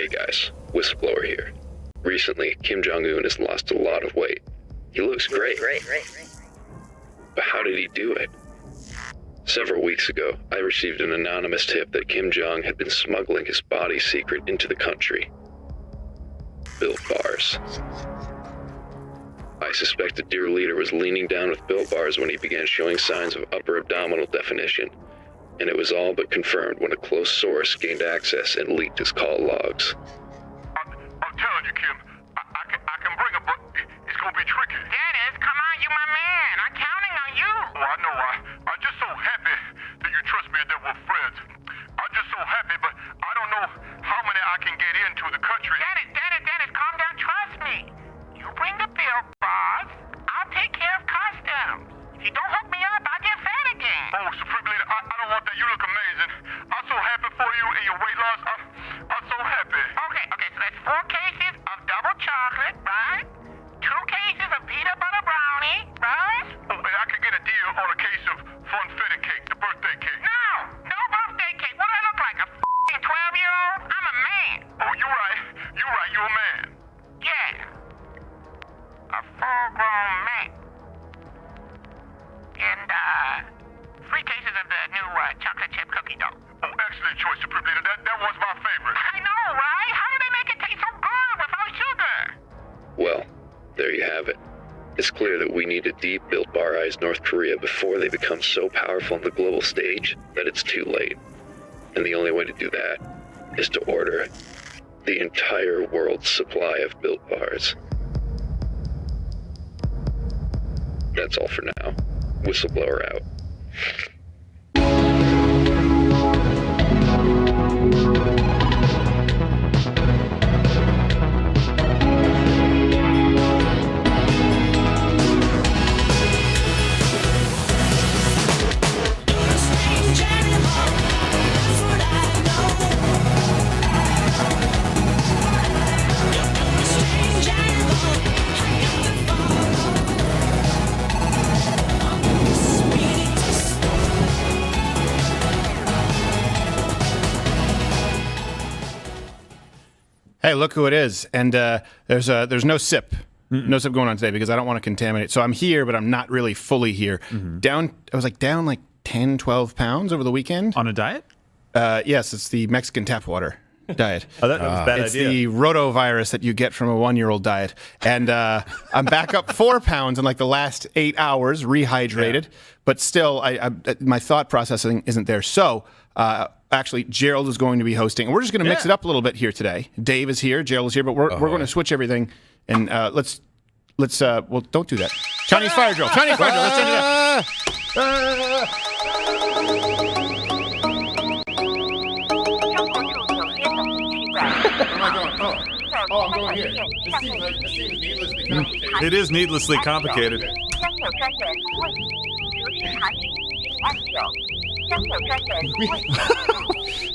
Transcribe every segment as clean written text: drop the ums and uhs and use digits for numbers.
Hey guys, whistleblower here. Recently, Kim Jong-un has lost a lot of weight. He looks great. But how did he do it? Several weeks ago, I received an anonymous tip that Kim Jong had been smuggling his body secret into the country. Built bars. I suspect the dear leader was leaning down with built bars when he began showing signs of upper abdominal definition, and it was all but confirmed when a close source gained access and leaked his call logs. I'm telling you, Kim, I can bring it, but it's gonna be tricky. Dennis, come on, you my man. I'm counting on you. Oh, I know. I'm just so happy that you trust me and that we're friends. I'm just so happy, but I don't know how many I can get into the country. Dennis, calm down. Trust me. You bring the bill, boss. I'll take care of customs. If you don't hook me up, I'll get fat again. Oh, Supreme Leader, I don't want that. You look amazing. I'm so happy for you and your weight loss. I'm so happy. Okay, so that's 4 cases of double chocolate, right? 2 cases of peanut butter brownie, right? Oh, and I could get a deal on a case of funfetti cake, the birthday cake. No birthday cake. What do I look like, a f***ing 12-year-old? I'm a man. Oh, you're right. You're a man. Yeah. A full-grown man. And, 3 cases of the new, chocolate chip cookie dough. Oh, excellent choice, Supreme Leader. That was my favorite. I know, right? How do they make it taste so good without sugar? Well, there you have it. It's clear that we need to Built Bar-ize North Korea before they become so powerful on the global stage that it's too late. And the only way to do that is to order the entire world's supply of Built Bars. That's all for now. Whistleblower out. Hey, look who it is. And there's no sip. No sip going on today because I don't want to contaminate. So I'm here, but I'm not really fully here. I was down like 10, 12 pounds over the weekend. On a diet? Yes, it's the Mexican tap water diet. Oh, that was a bad it's idea. the rotavirus that you get from a 1-year-old diet. And I'm back up 4 pounds in like the last 8 hours, rehydrated. Yeah. But still, my thought processing isn't there. So actually, Gerald is going to be hosting. We're just going to mix it up a little bit here today. Dave is here, Gerald is here, but we're going to switch everything. And let's well, don't do that. Chinese fire drill. Let's change it up. Oh, I'm going here. This seems needlessly complicated. It is needlessly complicated.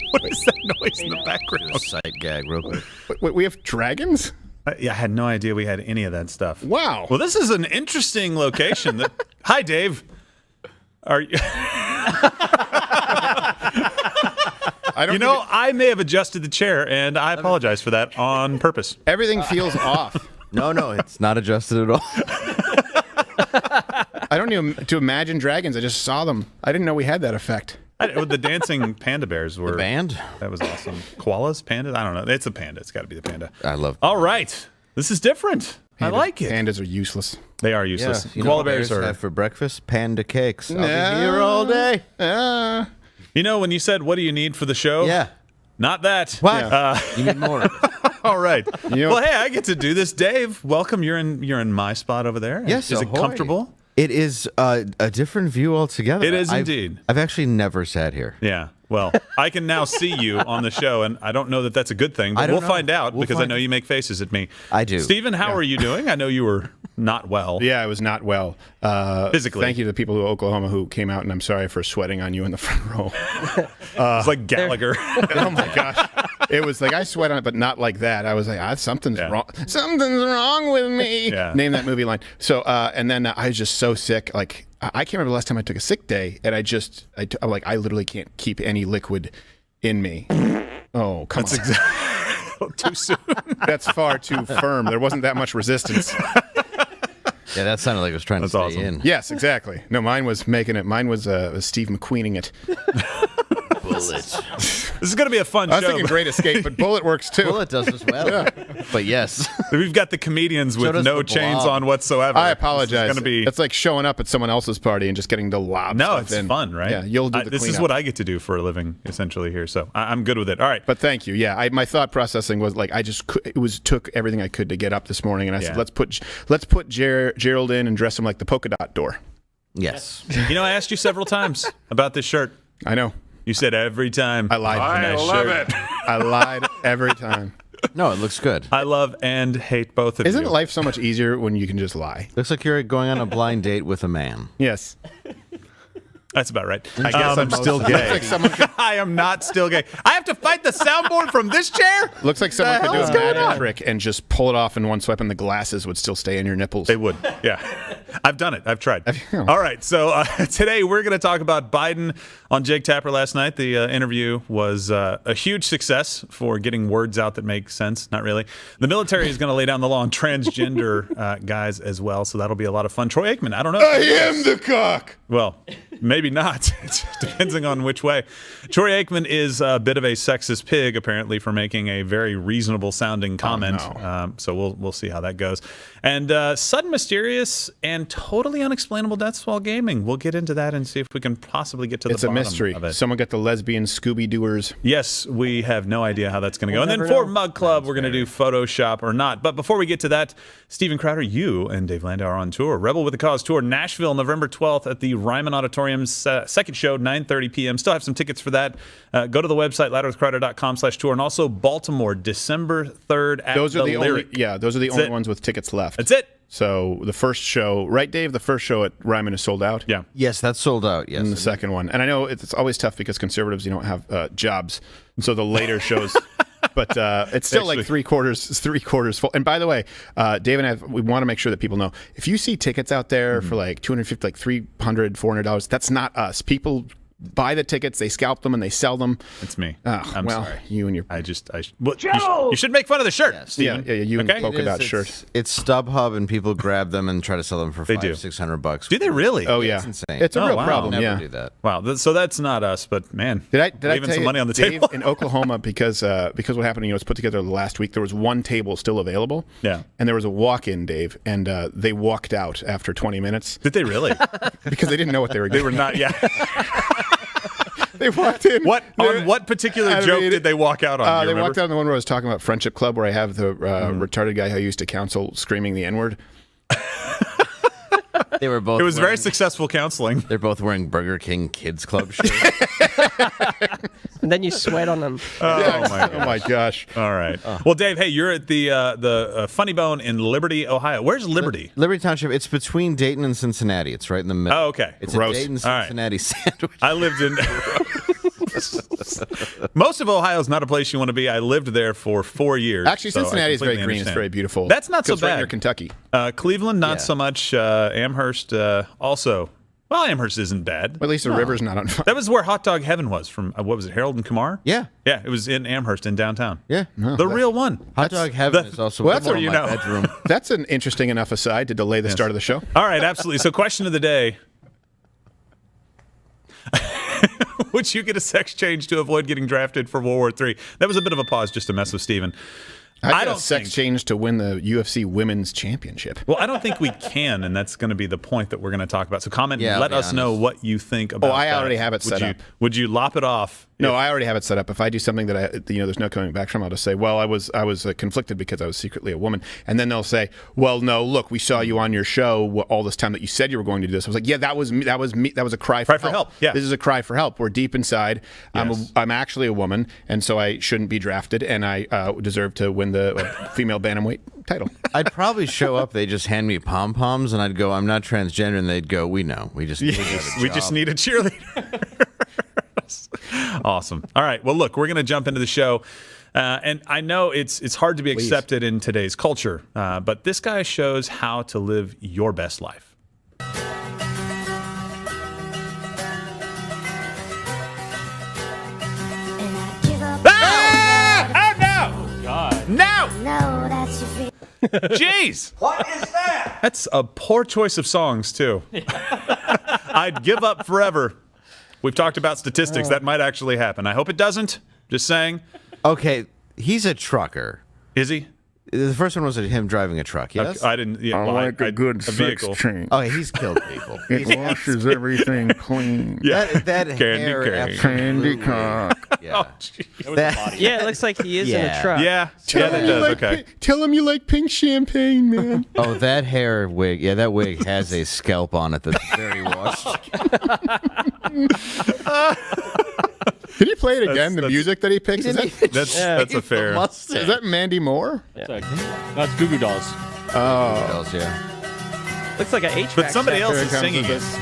What is that noise in the background? Sight gag real quick. Wait, we have dragons? Yeah, I had no idea we had any of that stuff. Wow. Well, this is an interesting location. Hi, Dave. Are you? I may have adjusted the chair, and I apologize for that on purpose. Everything feels off. No, it's not adjusted at all. I don't even to imagine dragons. I just saw them. I didn't know we had that effect. The dancing panda bears were... The band? That was awesome. Koalas? Pandas? I don't know. It's a panda. It's got to be the panda. I love All right. This is different. I like it. Pandas are useless. They are useless. Yeah. Koala bears are... have for breakfast panda cakes. I'll be here all day. You know, when you said, what do you need for the show? Yeah. Not that. What? You need more. All right. Well, hey, I get to do this. Dave, welcome. You're in my spot over there. Yes. Is it comfortable? It is a different view altogether. It is indeed. I've actually never sat here. Yeah. Well, I can now see you on the show, and I don't know that that's a good thing, but we'll find out because I know you make faces at me. I do. Stephen, how are you doing? I know you were not well. Yeah, I was not well. Physically. Thank you to the people of Oklahoma who came out, and I'm sorry for sweating on you in the front row. It's like Gallagher. Oh, my gosh. It was like I sweat on it, but not like that. I was like, something's wrong. Something's wrong with me. Yeah. Name that movie line. So, and then I was just so sick. Like, I can't remember the last time I took a sick day, and I literally can't keep any liquid in me. Oh, come on. too soon. That's far too firm. There wasn't that much resistance. Yeah, that sounded like it was trying to stay awesome. in. Yes, exactly. No, mine was making it. Mine was Steve McQueening it. Bullet. This is going to be a fun I was show. thinking Great Escape, but Bullet works too. Bullet does as well. But yes. We've got the comedians So with does no the chains Blob. on whatsoever. I apologize. It's going to be. It's like showing up at someone else's party and just getting to lob No, stuff it's in. fun, right? Yeah, you'll do the This is cleanup. what I get to do for a living, essentially here. So I'm good with it. All right. But thank you. Yeah, my thought processing was like I just took everything I could to get up this morning, and I said Yeah. let's put Gerald in and dress him like the polka dot door. Yes. You know, I asked you several times about this shirt. I know. You said every time. I lied. I Nice love shirt. it. I lied every time. No, it looks good. I love and hate both of Isn't you. life so much easier when you can just lie? Looks like you're going on a blind date with a man. Yes. That's about right. I guess I'm still gay. Like someone could, I am not still gay. I have to fight the soundboard from this chair? looks like someone could do hell a is going magic on? trick and just pull it off in one swipe, and the glasses would still stay in your nipples. They would. Yeah. I've done it. I've tried. you? All right. So today we're going to talk about Biden on Jake Tapper last night. The interview was a huge success for getting words out that make sense. Not really. The military is going to lay down the law on transgender guys as well. So that'll be a lot of fun. Troy Aikman, I don't know. I am the cock. Well, maybe not. Depending on which way. Troy Aikman is a bit of a sexist pig, apparently, for making a very reasonable sounding comment. no. So we'll see how that goes. And sudden, mysterious, and totally unexplainable deaths while gaming. We'll get into that and see if we can possibly get to It's the a bottom mystery. of it. Someone got the lesbian Scooby-Dooers. Yes, we have no idea how that's going to go. And then never for know. Mug Club, we're going to do Photoshop or not. But before we get to that, Steven Crowder, you and Dave Landau are on tour. Rebel with a Cause tour, Nashville, November 12th at the Ryman Auditorium's second show, 9:30 p.m. Still have some tickets for that. Go to the website, louderwithcrowder.com/tour. And also Baltimore, December 3rd at Those are the only. Lyric. Yeah, those are the That's only it. ones with tickets left. That's it. So the first show, right, Dave? The first show at Ryman is sold out. Yeah. Yes, that's sold out. Yes. And the second one, and I know it's always tough because conservatives, you don't have jobs, so the later shows. But it's still like three quarters full. And by the way, Dave and I, we want to make sure that people know if you see tickets out there for like $250, like $300, $400, that's not us. People buy the tickets, they scalp them, and they sell them. It's me. Oh, I'm well, sorry. you and your you should make fun of the shirt, Steven. yeah, you and Okay? polka dot It's- shirt. It's StubHub, and people grab them and try to sell them for They do. $500-600. Do they really? Oh yeah, It's insane. It's a Oh, real wow. problem. Never yeah. do that. Wow. So that's not us, but man. Did I leaving tell some you, money on the Dave, table? in Oklahoma because what happened? You know, it was put together last week. There was one table still available. Yeah. And there was a walk-in, Dave, and they walked out after 20 minutes Did they really? because they didn't know what they were They doing. were not. Yeah. They walked in. On what particular I joke mean, did they walk out on? Do you They remember? walked out on the one where I was talking about Friendship Club, where I have the retarded guy who I used to counsel screaming the N-word. They were both. It was very wearing- successful counseling. They're both wearing Burger King Kids Club shirts. And then you sweat on them. Oh my gosh. All right. Well, Dave, hey, you're at the Funny Bone in Liberty, Ohio. Where's Liberty? Liberty Township. It's between Dayton and Cincinnati. It's right in the middle. Oh, okay. It's Gross. a Dayton All right. Cincinnati sandwich. I lived in. Most of Ohio is not a place you want to be. I lived there for 4 years. Actually, so I Cincinnati is very completely green. It's understand. very beautiful. That's not so It's right bad. near Kentucky. Cleveland, not Yeah. so much. Amherst, also. Well, Amherst isn't bad. At least the river's not on fire. That was where Hot Dog Heaven was from. What was it, Harold and Kumar? Yeah. Yeah, it was in Amherst in downtown. Yeah. The real one. Hot Dog Heaven the- is also well, in that's what my you know. bedroom. That's an interesting enough aside to delay the start of the show. All right, absolutely. So, question of the day. Would you get a sex change to avoid getting drafted for World War III? That was a bit of a pause just to mess with Steven. I don't don't sex think- change to win the UFC Women's Championship. Well, I don't think we can, and that's going to be the point that we're going to talk about. So comment Yeah, and I'll let be us know honest. what you think about I that. already have it set up. Would you lop it off? No, I already have it set up. If I do something that there's no coming back from, I'll just say, well, I was conflicted because I was secretly a woman, and then they'll say, well, no, look, we saw you on your show all this time that you said you were going to do this. I was like, yeah, that was me. That was me. That was a cry for help. Yeah. This is a cry for help. We're deep inside. Yes. I'm actually a woman, and so I shouldn't be drafted, and I deserve to win the female bantamweight title. I'd probably show up. They just hand me pom poms, and I'd go, "I'm not transgender," and they'd go, "We know. We just We just need a cheerleader. Awesome. All right. Well, look, we're going to jump into the show. And I know it's hard to be accepted in today's culture, but this guy shows how to live your best life. Oh, no! Jeez. What is that? That's a poor choice of songs, too. I'd give up forever. We've talked about statistics. That might actually happen. I hope it doesn't. Just saying. Okay, he's a trucker. Is he? The first one was him driving a truck, yes? I didn't. Yeah, I well, like a good vehicle. sex change. Okay, he's killed people. It washes everything clean. Yeah. That Candy hair cane. absolutely- Candy cock. Yeah. Yeah, it looks like he is in a truck. Yeah, that does. Okay. Tell him you like pink champagne, man. Oh, that hair wig. Yeah, that wig has a scalp on it that's very washed. Can you play it again? The music that he picks is That's a fair. is that Mandy Moore? That's Goo Goo Dolls. Oh, yeah. Looks like an HVAC. But somebody else Here is it comes singing with it. this.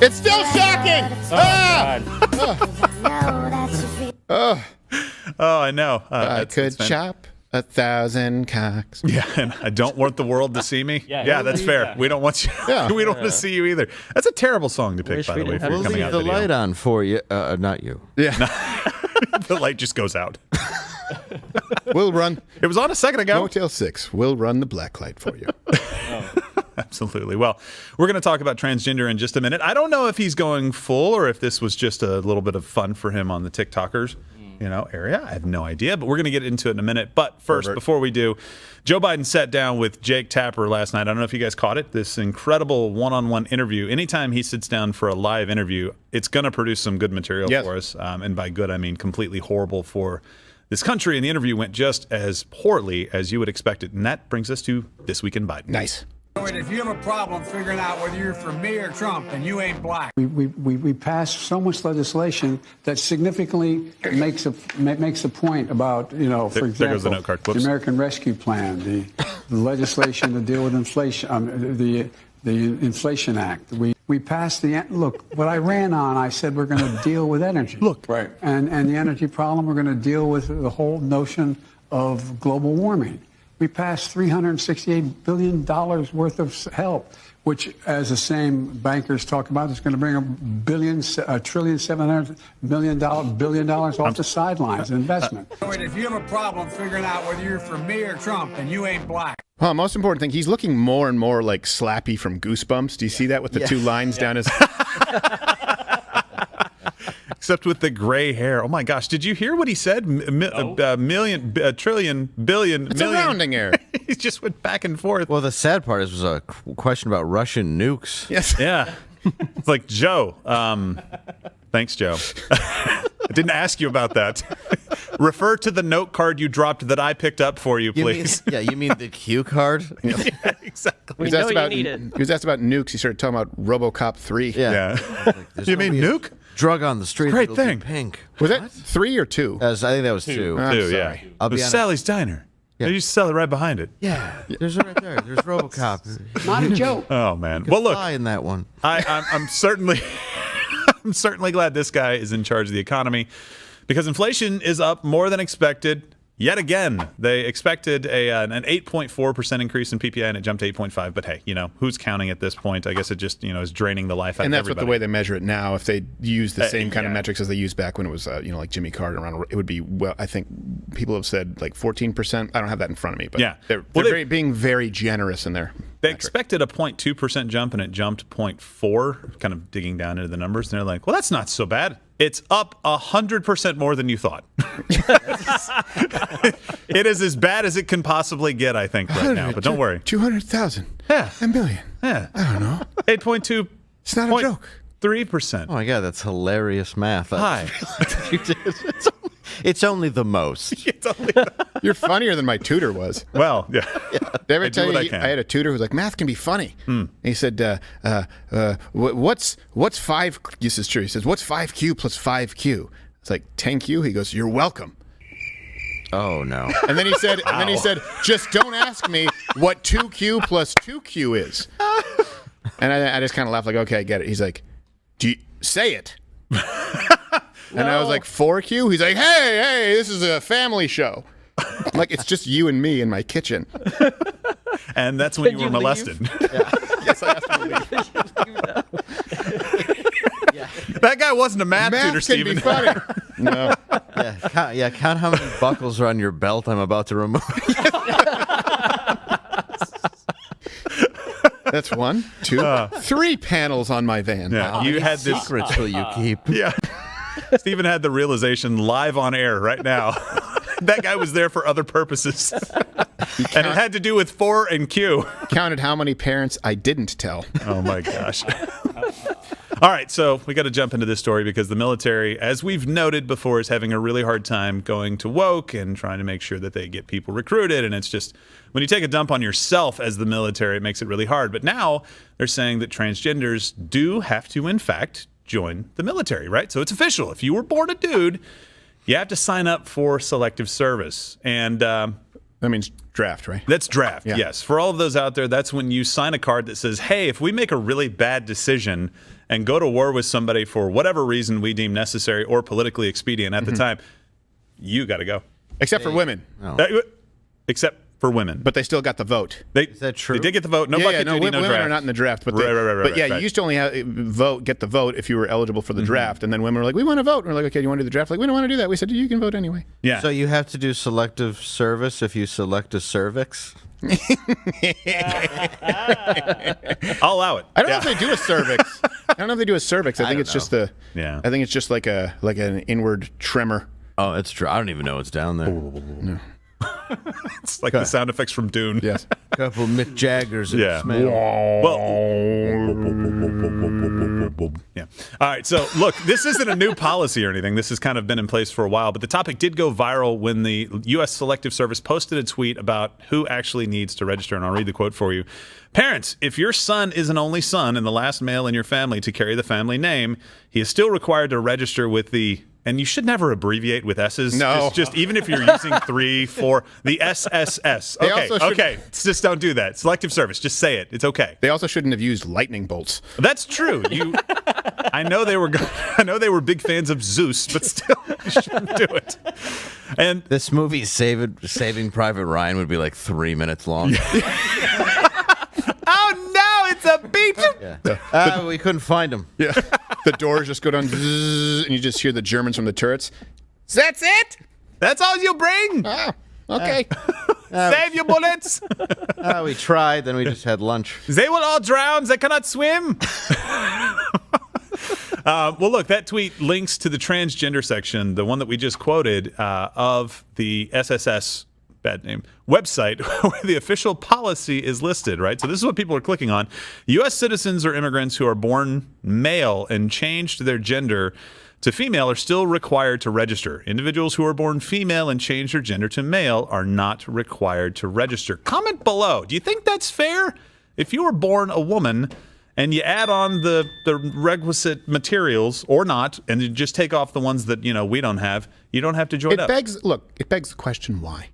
It's still shocking. Oh, I know. I could chop 1,000 cocks. Yeah, and I don't want the world to see me. Yeah, that's fair. We don't want you. Yeah. We don't want to see you either. That's a terrible song to pick, Wish by we the way, didn't for have coming Leave out the video. light on for you. Not you. Yeah. The light just goes out. We'll run. It was on a second ago. Motel 6. We'll run the black light for you. Absolutely. Well, we're going to talk about transgender in just a minute. I don't know if he's going full or if this was just a little bit of fun for him on the TikTokers, area. I have no idea, but we're going to get into it in a minute. But first, before we do, Joe Biden sat down with Jake Tapper last night. I don't know if you guys caught it. This incredible one-on-one interview. Anytime he sits down for a live interview, it's going to produce some good material for us. And by good, I mean completely horrible for this country. And the interview went just as poorly as you would expect it. And that brings us to This Week in Biden. Nice. If you have a problem figuring out whether you're for me or Trump, then you ain't black. We passed so much legislation that significantly makes a point about, for example, there goes the note card. the American Rescue Plan, the legislation to deal with inflation, the Inflation Act. We passed what I ran on, I said we're going to deal with energy. Right. And the energy problem, we're going to deal with the whole notion of global warming. We passed $368 billion worth of help, which, as the same bankers talk about, is going to bring $1.7 billion off the sidelines in investment. If you have a problem figuring out whether you're for me or Trump, then you ain't black. Well, most important thing, he's looking more and more like Slappy from Goosebumps. Do you see that with the two lines down his... Except with the gray hair. Oh my gosh! Did you hear what he said? Million, trillion, billion. It's million. a rounding error. He just went back and forth. Well, the sad part is, was a question about Russian nukes. Yes. Yeah. It's like, Joe. Thanks, Joe. I didn't ask you about that. Refer to the note card you dropped that I picked up for you, please. You mean the cue card? Yeah, exactly. He was asked about nukes. He started talking about RoboCop 3. Yeah. You mean nuke? Drug on the street. Great that'll be thing. Pink. Was that 3 or 2? I think that was 2. Two, sorry. yeah. I'll It be was honest. Sally's Diner. Yeah. They used to sell it right behind it. Yeah, there's right there. There's RoboCop. Not a joke. Oh man. Well, look, Fly in that one. I'm certainly I'm certainly glad this guy is in charge of the economy because inflation is up more than expected. Yet again, they expected an 8.4% increase in PPI and it jumped to 8.5. But hey, who's counting at this point? I guess it just, is draining the life out of everybody. And that's what the way they measure it now. If they use the same kind of yeah. metrics as they used back when it was, like Jimmy Carter around, it would be, well, I think people have said like 14%. I don't have that in front of me, but Yeah. they're being very generous in their They metric. expected a 0.2% jump and it jumped 0.4, kind of digging down into the numbers. And they're like, well, that's not so bad. It's up 100% more than you thought. It is as bad as it can possibly get, I think, right now. But don't worry. 200,000. Yeah. A million. Yeah. I don't know. 8.2. It's not a joke. 3%. Oh my God, that's hilarious math. Hi. You did. It's only the most. You're funnier than my tutor was. Well, yeah. Did I ever I do tell what you I can. I had a tutor who was like, math can be funny. And he said, what's 5? This is true. He says, what's 5Q plus 5Q? It's like 10Q. He goes, you're welcome. Oh no. And then he said, just don't ask me what 2Q plus 2Q is. And I just kind of laughed like, okay, I get it. He's like, do you say it? And I was like, 4Q? He's like, hey, this is a family show. Like, it's just you and me in my kitchen. And that's when you were you leave? molested. Yes, I asked him to leave. That guy wasn't a math tutor, Math can Stephen. be funny. No. Count how many buckles are on your belt I'm about to remove. That's 1, 2, 3 panels on my van. Yeah, you had this. Secrets will you keep? Yeah. Stephen had the realization live on air right now. That guy was there for other purposes. And it had to do with 4 and Q. Counted how many parents I didn't tell. Oh, my gosh. All right, so we got to jump into this story because the military, as we've noted before, is having a really hard time going to woke and trying to make sure that they get people recruited. And it's just, when you take a dump on yourself as the military, it makes it really hard. But now they're saying that transgenders do have to, in fact, join the military, right? So it's official. If you were born a dude, you have to sign up for selective service. And that means draft, right? That's draft, Yeah. yes. For all of those out there, that's when you sign a card that says, hey, if we make a really bad decision and go to war with somebody for whatever reason we deem necessary or politically expedient at the time, you got to go. Except for women. Except for women. But they still got the vote. Is that true? They did get the vote. No bucket duty, no women draft. are not in the draft. But Right, you used to only get the vote if you were eligible for the draft. And then women were like, we want to vote. And we're like, okay, you want to do the draft? Like, we don't want to do that. We said, you can vote anyway. Yeah. So you have to do selective service if you select a cervix? I'll allow it. I don't know if they do a cervix. I think it's just Yeah. I think it's just like an inward tremor. Oh, it's true. I don't even know what's down there. No. It's like the sound effects from Dune. Yes. A couple Mick Jaggers in Yeah. the smell. Well, yeah. All right. So, look, this isn't a new policy or anything. This has kind of been in place for a while. But the topic did go viral when the U.S. Selective Service posted a tweet about who actually needs to register. And I'll read the quote for you. Parents, if your son is an only son and the last male in your family to carry the family name, he is still required to register with the... And you should never abbreviate with S's. No. Just even if you're using 3, 4, the SSS. Okay. Just don't do that. Selective service. Just say it. It's okay. They also shouldn't have used lightning bolts. That's true. I know they were big fans of Zeus, but still, you shouldn't do it. And this movie, Saving Private Ryan, would be like 3 minutes long. Oh no, it's a beach. Yeah. We couldn't find him. Yeah. The doors just go down, zzz, and you just hear the Germans from the turrets. That's it? That's all you bring? Oh, okay. Save your bullets. We tried, then we just had lunch. They will all drown. They cannot swim. Well, look, that tweet links to the transgender section, the one that we just quoted, of the SSS, bad name, website where the official policy is listed, right? So this is what people are clicking on. U.S. citizens or immigrants who are born male and changed their gender to female are still required to register. Individuals who are born female and change their gender to male are not required to register. Comment below. Do you think that's fair? If you were born a woman and you add on the requisite materials or not, and you just take off the ones that, we don't have, you don't have to join up. It begs the question, why?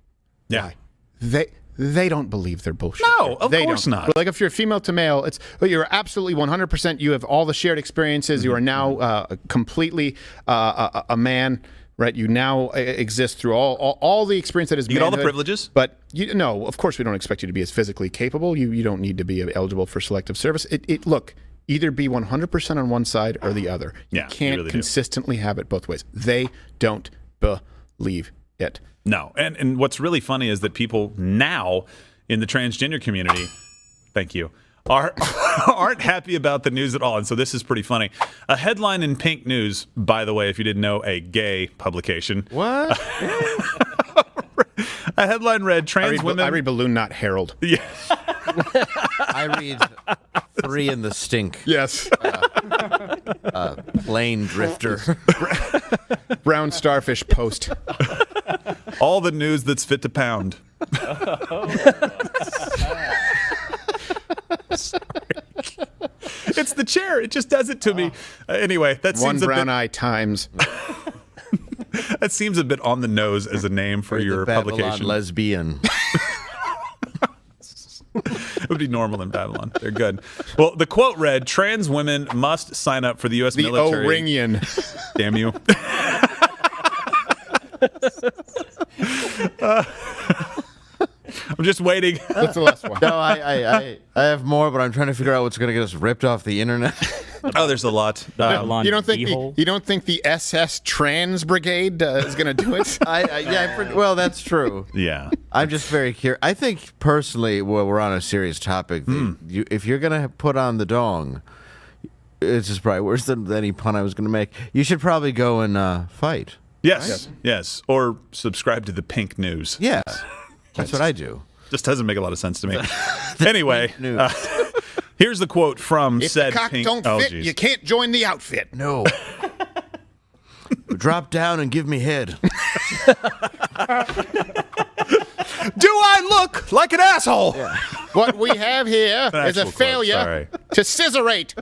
Yeah. Why? They don't believe their bullshit. No, of course not. But like if you're female to male, you're absolutely 100%. You have all the shared experiences. Mm-hmm. You are now completely a man, right? You now exist through all the experience that is manhood. You get all the privileges. But of course we don't expect you to be as physically capable. You don't need to be eligible for selective service. Look, either be 100% on one side or the other. You can't really consistently have it both ways. They don't believe it. No, and what's really funny is that people now in the transgender community, thank you, aren't happy about the news at all. And so this is pretty funny. A headline in Pink News, by the way, if you didn't know, a gay publication. What? A headline read, trans women... I read Balloon, not Herald. Yeah. I read 3 in the Stink. Yes. Plane Drifter. Brown Starfish Post. All the news that's fit to pound. Sorry. It's the chair. It just does it to me. Anyway, that seems One Brown Eye Times. That seems a bit on the nose as a name for your publication. Lesbian. It would be normal in Babylon. They're good. Well, the quote read, trans women must sign up for the U.S. military. The O-Ringian. Damn you. I'm just waiting. That's the last one. No, I have more, but I'm trying to figure out what's going to get us ripped off the internet. Oh, there's a lot. You don't think the SS Trans Brigade is going to do it? Well, that's true. Yeah. I'm just very curious. I think personally, well, we're on a serious topic. If you're going to put on the dong, it's just probably worse than any pun I was going to make. You should probably go and fight. Yes. Or subscribe to the Pink News. Yes. That's what I do. Just doesn't make a lot of sense to me. Anyway, here's the quote from said If the cock Pink. don't fit, you can't join the outfit. No. Drop down and give me head. Do I look like an asshole? Yeah. What we have here is a failure to scissorate.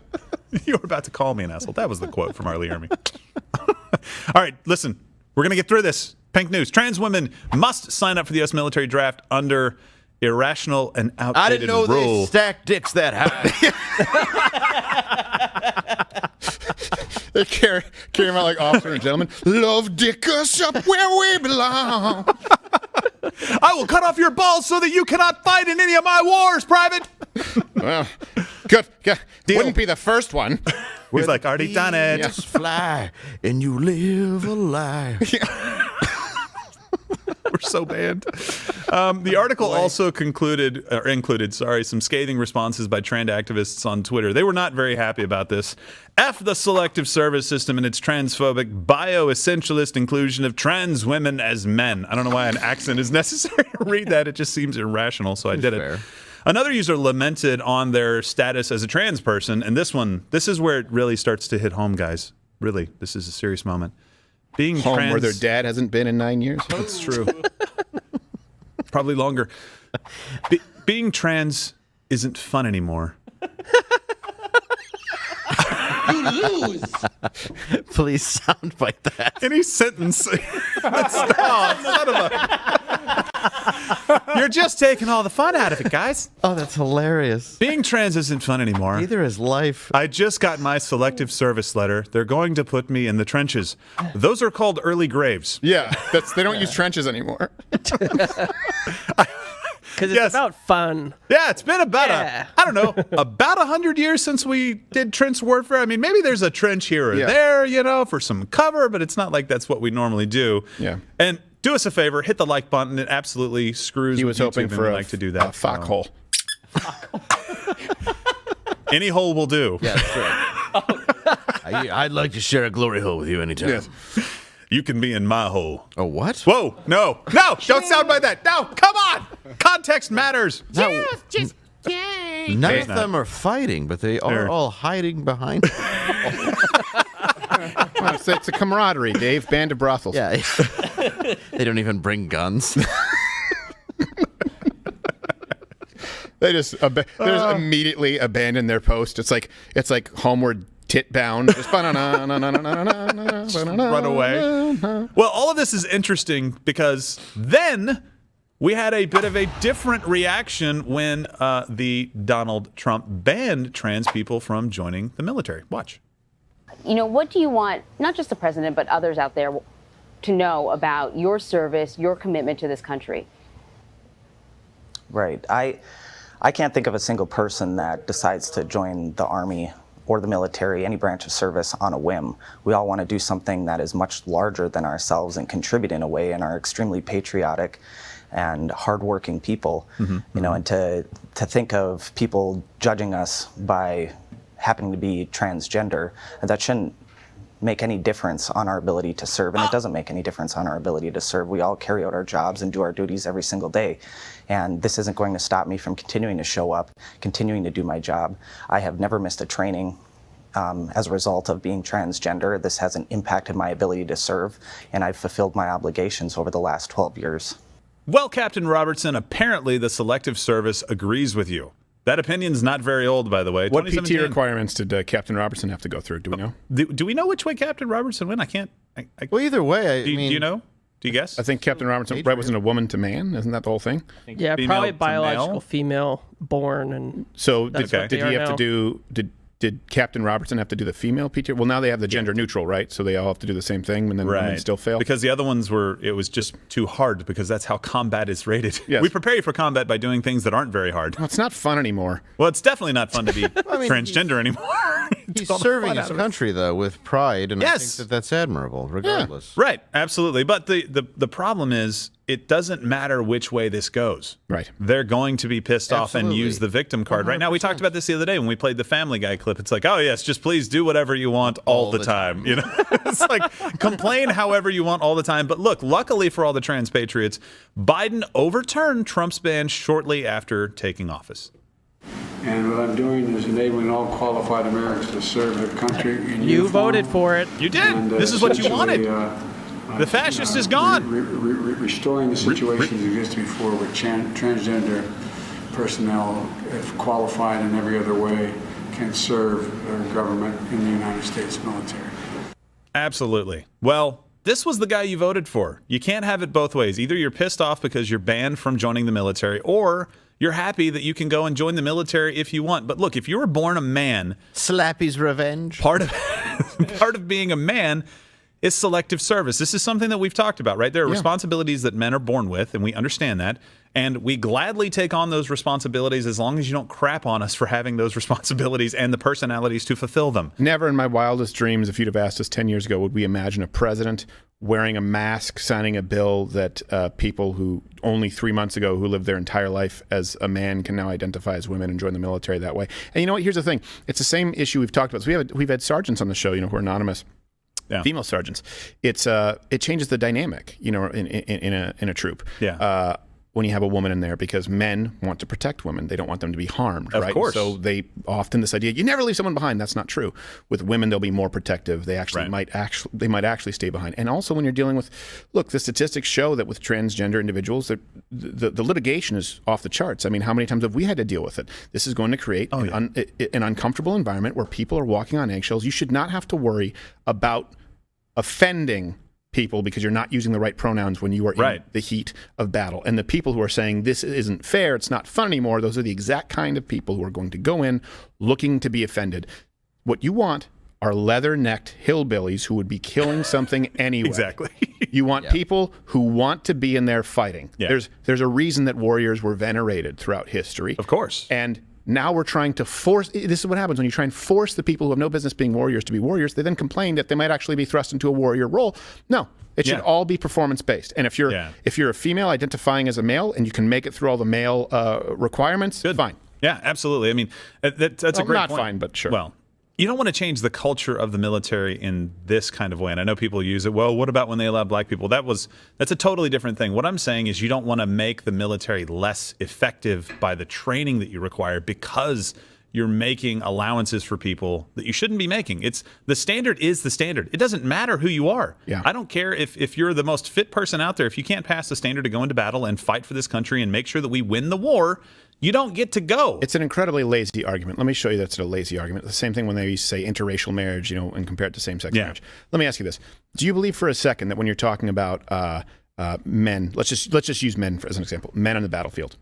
You were about to call me an asshole. That was the quote from Arlie Ermy. All right, listen. We're going to get through this. Pink news. Trans women must sign up for the U.S. military draft under irrational and outdated I didn't know rule. they stack dicks that high. They carry them out like officer and gentlemen. Love dick us up where we belong. I will cut off your balls so that you cannot fight in any of my wars, Private. Well, good. Wouldn't be the first one. He's like, already done it. Just fly and you live a lie. We're so banned. The article also included some scathing responses by trans activists on Twitter. They were not very happy about this. F the selective service system and its transphobic, bioessentialist inclusion of trans women as men. I don't know why an accent is necessary to read that. It just seems irrational, so I did it. Another user lamented on their status as a trans person, and this is where it really starts to hit home, guys. Really, this is a serious moment. Being home trans, where their dad hasn't been in 9 years. That's true. Probably longer. Being trans isn't fun anymore. You lose. Please soundbite that. Any sentence. You're just taking all the fun out of it, guys. Oh, that's hilarious. Being trans isn't fun anymore. Neither is life. I just got my selective service letter. They're going to put me in the trenches. Those are called early graves. Yeah, they don't use trenches anymore. Because it's about fun. Yeah, it's been about about 100 years since we did trench warfare. I mean, maybe there's a trench here or there, for some cover, but it's not like that's what we normally do. Yeah. And do us a favor, hit the like button. It absolutely screws. He was hoping for like to do that. Fuck hole. Any hole will do. Yeah, that's right. I'd like to share a glory hole with you anytime. Yes. You can be in my hole. Oh, what? Whoa, no, don't sound by that. No, come on. Context matters. None of them are fighting, but they are all hiding behind. Well, it's a camaraderie, Dave. Band of brothels. Yeah. They don't even bring guns. They just immediately abandon their post. It's like homeward tit bound. Just run away. Well, all of this is interesting because then we had a bit of a different reaction when the Donald Trump banned trans people from joining the military. Watch. What do you want, not just the president, but others out there to know about your service, your commitment to this country? Right. I can't think of a single person that decides to join the Army or the military, any branch of service, on a whim. We all want to do something that is much larger than ourselves and contribute in a way, and are extremely patriotic and hardworking people. And to think of people judging us by happening to be transgender, that shouldn't make any difference on our ability to serve, and it doesn't make any difference on our ability to serve. We all carry out our jobs and do our duties every single day, and this isn't going to stop me from continuing to show up, continuing to do my job. I have never missed a training as a result of being transgender. This hasn't impacted my ability to serve, and I've fulfilled my obligations over the last 12 years. Well, Captain Robertson, apparently the selective service agrees with you. That opinion's not very old, by the way. What PT requirements did Captain Robertson have to go through? Do we know? Do we know which way Captain Robertson went? I can't. Well, either way, do you know? Do you guess? I think Captain Robertson wasn't a woman to man. Isn't that the whole thing? Yeah, probably biological female born. And so did he have to do? Did Captain Robertson have to do the female PT? Well, now they have the gender neutral, right? So they all have to do the same thing, and then women still fail? Because the other ones it was just too hard, because that's how combat is rated. Yes. We prepare you for combat by doing things that aren't very hard. Well, it's not fun anymore. Well, it's definitely not fun to be transgender anymore. He's all the serving fun his out of it. country, though, with pride, and I Yes. think that's admirable, regardless. Right, absolutely. But the problem is, it doesn't matter which way this goes. Right. They're going to be pissed off and Absolutely. use the victim card. Right now, we talked about this the other day when we played the Family Guy clip. It's like, oh, yes, just please do whatever you want all the time. You know, it's like complain however you want all the time. But look, luckily for all the trans patriots, Biden overturned Trump's ban shortly after taking office. And what I'm doing is enabling all qualified Americans to serve their country in You uniform. voted for it. You did. And, This is what you wanted. essentially, The fascist is gone. Restoring the situation that existed before, where transgender personnel, if qualified in every other way, can serve their government in the United States military. Absolutely. Well, this was the guy you voted for. You can't have it both ways. Either you're pissed off because you're banned from joining the military, or you're happy that you can go and join the military if you want. But look, if you were born a man, Slappy's revenge. part of being a man is selective service. This is something that we've talked about, right? There are responsibilities that men are born with, and we understand that. And we gladly take on those responsibilities as long as you don't crap on us for having those responsibilities and the personalities to fulfill them. Never in my wildest dreams, if you'd have asked us 10 years ago, would we imagine a president wearing a mask, signing a bill that people who only 3 months ago who lived their entire life as a man can now identify as women and join the military that way. And you know what? Here's the thing. It's the same issue we've talked about. So we've had sergeants on the show, who are anonymous. Yeah. Female sergeants. It changes the dynamic, in a troop. Yeah. When you have a woman in there, because men want to protect women, they don't want them to be harmed. Of right? course. So they often this idea you never leave someone behind. That's not true. With women, they'll be more protective. They actually might actually stay behind. And also when you're dealing with, look, the statistics show that with transgender individuals, that the litigation is off the charts. I mean, how many times have we had to deal with it? This is going to create an uncomfortable environment where people are walking on eggshells. You should not have to worry about offending people because you're not using the right pronouns when you are in the heat of battle. And the people who are saying this isn't fair, it's not fun anymore, those are the exact kind of people who are going to go in looking to be offended. What you want are leather-necked hillbillies who would be killing something anyway. Exactly. You want people who want to be in there fighting. Yeah. There's a reason that warriors were venerated throughout history. Of course. And now we're trying to force, this is what happens when you try and force the people who have no business being warriors to be warriors. They then complain that they might actually be thrust into a warrior role. No, it should all be performance-based. And if you're a female identifying as a male and you can make it through all the male requirements, fine. Yeah, absolutely. I mean, that's a great not point. fine, but sure. Well, you don't want to change the culture of the military in this kind of way. And I know people use it. Well, what about when they allow black people? That's a totally different thing. What I'm saying is you don't want to make the military less effective by the training that you require because you're making allowances for people that you shouldn't be making. The standard is the standard. It doesn't matter who you are. Yeah. I don't care if you're the most fit person out there. If you can't pass the standard to go into battle and fight for this country and make sure that we win the war, you don't get to go. It's an incredibly lazy argument. Let me show you that's a lazy argument. The same thing when they used to say interracial marriage, and compare it to same-sex marriage. Let me ask you this. Do you believe for a second that when you're talking about men, let's just use men as an example, men on the battlefield,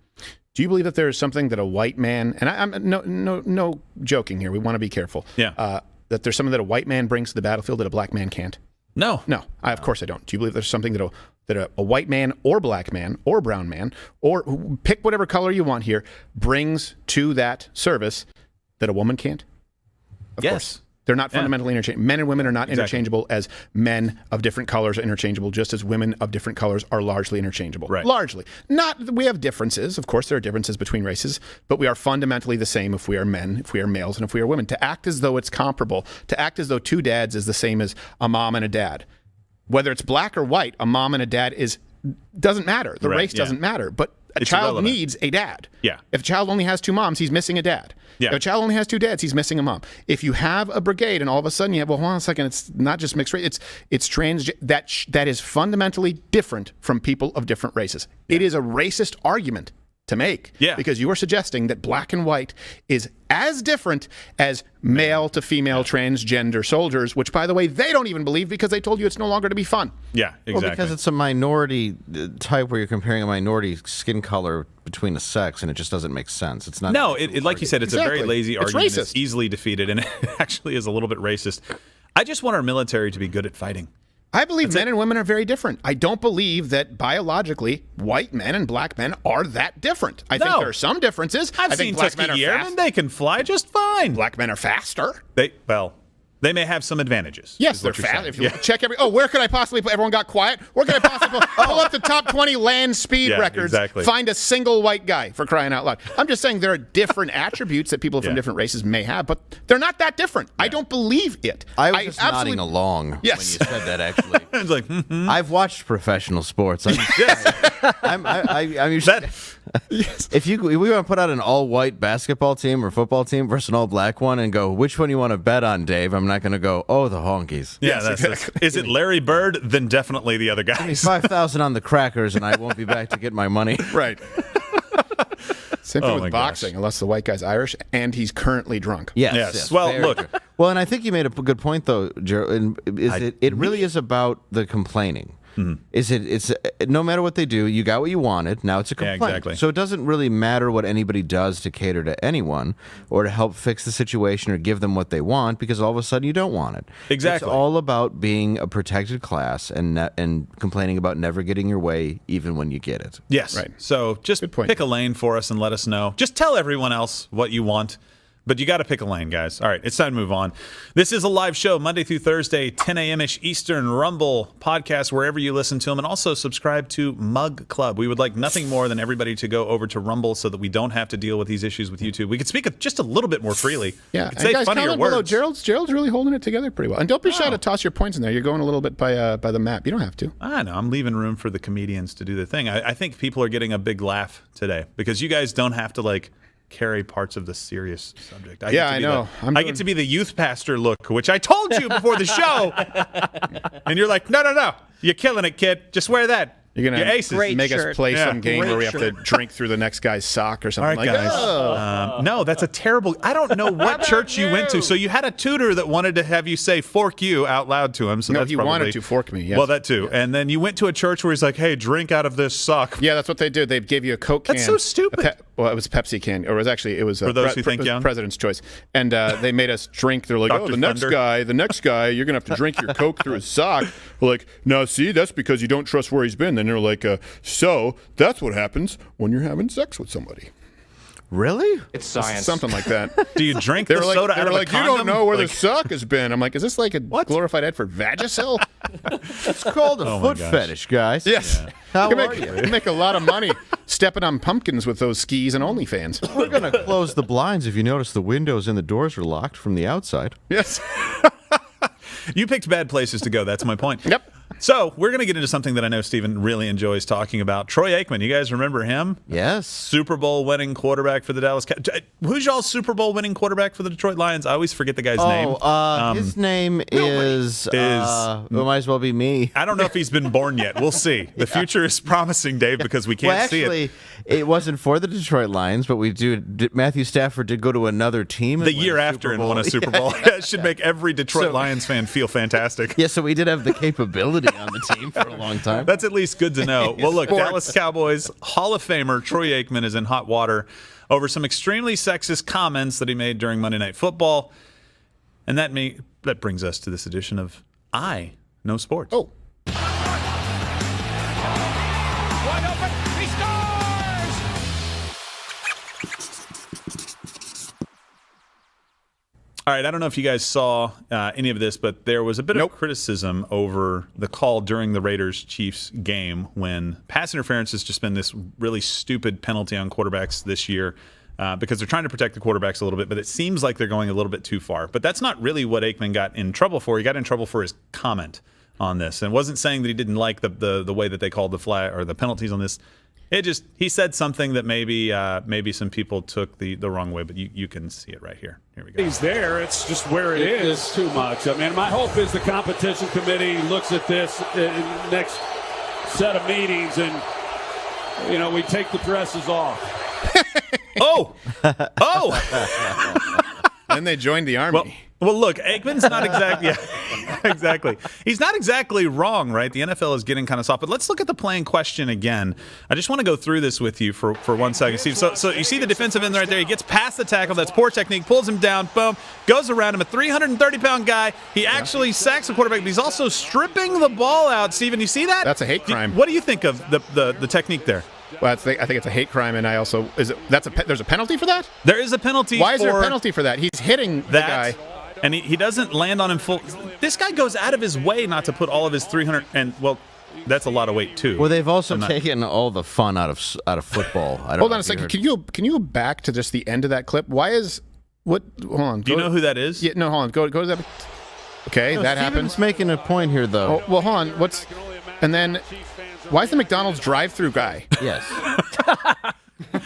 do you believe that there is something that a white man, and I'm no joking here, we want to be careful, that there's something that a white man brings to the battlefield that a black man can't? No. Of course I don't. Do you believe there's something that a white man or black man or brown man or pick whatever color you want here brings to that service that a woman can't? Of course. They're not fundamentally interchangeable. Men and women are not interchangeable as men of different colors are interchangeable, just as women of different colors are largely interchangeable. Right. Largely. We have differences. Of course, there are differences between races, but we are fundamentally the same if we are men, if we are males, and if we are women. To act as though it's comparable, to act as though two dads is the same as a mom and a dad. Whether it's black or white, a mom and a dad doesn't matter. The race doesn't matter. But a child needs a dad. Yeah. If a child only has two moms, he's missing a dad. Yeah. If a child only has two dads, he's missing a mom. If you have a brigade and all of a sudden you have, hold on a second, it's not just mixed race, it's trans. That is fundamentally different from people of different races. Yeah. It is a racist argument to make. Yeah. Because you are suggesting that black and white is as different as male to female transgender soldiers, which, by the way, they don't even believe because they told you it's no longer to be fun. Yeah, exactly. Well, because it's a minority type where you're comparing a minority skin color between a sex, and it just doesn't make sense. It's not. No, like you said, it's a very lazy argument. It's racist. It's easily defeated, and it actually is a little bit racist. I just want our military to be good at fighting. I believe men and women are very different. I don't believe that biologically white men and black men are that different. I think there are some differences. I've I think seen black men are Tuskegee Airmen. fast. They can fly just fine. Black men are faster. They may have some advantages. Yes, they're fast. If you check where could I possibly put, everyone got quiet? Where could I possibly pull up the top 20 land speed records, find a single white guy, for crying out loud. I'm just saying there are different attributes that people from different races may have, but they're not that different. I don't believe it. I was just nodding along when you said that, actually. I was like, I've watched professional sports. I'm usually, if we want to put out an all-white basketball team or football team versus an all-black one and go, which one you want to bet on, Dave? I'm not going to go, the honkies. Yeah, that's exactly. Is it Larry Bird? Then definitely the other guy. $5,000 on the crackers, and I won't be back to get my money. Right. Same thing with boxing, unless the white guy's Irish and he's currently drunk. Yes. Well, look. Well, and I think you made a good point, though, Gerald. It really is about the complaining. Mm-hmm. It's no matter what they do, you got what you wanted. Now it's a complaint. Yeah, exactly. So it doesn't really matter what anybody does to cater to anyone or to help fix the situation or give them what they want, because all of a sudden you don't want it. Exactly. It's all about being a protected class and complaining about never getting your way, even when you get it. Yes. Right. So just pick a lane for us and let us know. Just tell everyone else what you want. But you got to pick a lane, guys. All right, it's time to move on. This is a live show Monday through Thursday, 10 a.m.-ish Eastern, Rumble podcast, wherever you listen to them. And also subscribe to Mug Club. We would like nothing more than everybody to go over to Rumble so that we don't have to deal with these issues with YouTube. We could speak just a little bit more freely. Yeah, say guys, funnier comment words. below. Gerald's really holding it together pretty well. And don't be shy to toss your points in there. You're going a little bit by the map. You don't have to. I know. I'm leaving room for the comedians to do their thing. I think people are getting a big laugh today because you guys don't have to, carry parts of the serious subject. I know. I get to be the youth pastor look, which I told you before the show. And you're like, no. You're killing it, kid. Just wear that. You're going to make us play some game where we have to drink through the next guy's sock or something. All right, guys. No, that's a terrible... I don't know what church you went to. So you had a tutor that wanted to have you say "fork you" out loud to him. So no, that's he wanted to fork me, yes. Well, that too. Yeah. And then you went to a church where he's like, hey, drink out of this sock. Yeah, that's what they do. They gave you a Coke can. That's so stupid. It was a Pepsi can. Or it was for those who think young? President's choice. And they made us drink. They're like, Dr. the next guy, you're going to have to drink your Coke through his sock. We're like, no, see, that's because you don't trust where he's been. Then they're like, so that's what happens when you're having sex with somebody. Really? It's science. Something like that. Do you drink the soda out of a condom? You don't know where the sock has been. I'm like, is this like a glorified ad for Vagisil? It's called a foot fetish, guys. Yes. Yeah. How are you? You make a lot of money stepping on pumpkins with those skis and OnlyFans. We're going to close the blinds if you notice the windows and the doors are locked from the outside. Yes. You picked bad places to go. That's my point. Yep. So we're going to get into something that I know Steven really enjoys talking about. Troy Aikman. You guys remember him? Yes. Super Bowl winning quarterback for the Dallas Cowboys. Who's y'all's Super Bowl winning quarterback for the Detroit Lions? I always forget the guy's name. His name is it might as well be me. I don't know if he's been born yet. We'll see. The future is promising, Dave, because we can't see it. Actually, it wasn't for the Detroit Lions, but Matthew Stafford did go to another team the year after and won a Super Bowl. It should make every Detroit Lions fan feel fantastic. Yeah, so we did have the capability on the team for a long time. That's at least good to know. Well, look, Dallas Cowboys Hall of Famer Troy Aikman is in hot water over some extremely sexist comments that he made during Monday Night Football. And that brings us to this edition of I Know Sports. Oh. Wide open. He scores! All right, I don't know if you guys saw any of this, but there was a bit of criticism over the call during the Raiders-Chiefs game when pass interference has just been this really stupid penalty on quarterbacks this year because they're trying to protect the quarterbacks a little bit, but it seems like they're going a little bit too far. But that's not really what Aikman got in trouble for. He got in trouble for his comment on this and wasn't saying that he didn't like the way that they called the flag or the penalties on this. He said something that maybe some people took the wrong way, but you can see it right here. Here we go. He's there. It's just where it is. It's too much. I mean, My hope is the competition committee looks at this next set of meetings and, we take the dresses off. Oh! Then they joined the army. Well, look, Aikman's not exactly... Yeah. Exactly. He's not exactly wrong, right? The NFL is getting kind of soft. But let's look at the play in question again. I just want to go through this with you for 1 second, Steve. So you see the defensive end right there. He gets past the tackle. That's poor technique. Pulls him down. Boom. Goes around him. A 330-pound guy. He actually sacks the quarterback, but he's also stripping the ball out. Steven, you see that? That's a hate crime. What do you think of the technique there? Well, I think it's a hate crime, and I also there's a penalty for that? There is a penalty. Why is there a penalty for that? He's hitting the guy. And he doesn't land on him full. This guy goes out of his way not to put all of his 300 and that's a lot of weight too. Well, they've also taken all the fun out of football. Hold on a second. Can you go back to just the end of that clip? Why is what? Hold on. Do you know who that is? Yeah. No. Hold on. Go to that. Okay, that happens. Steven's making a point here, though. Oh, well, hold on. And then why is the McDonald's drive-through guy? Yes.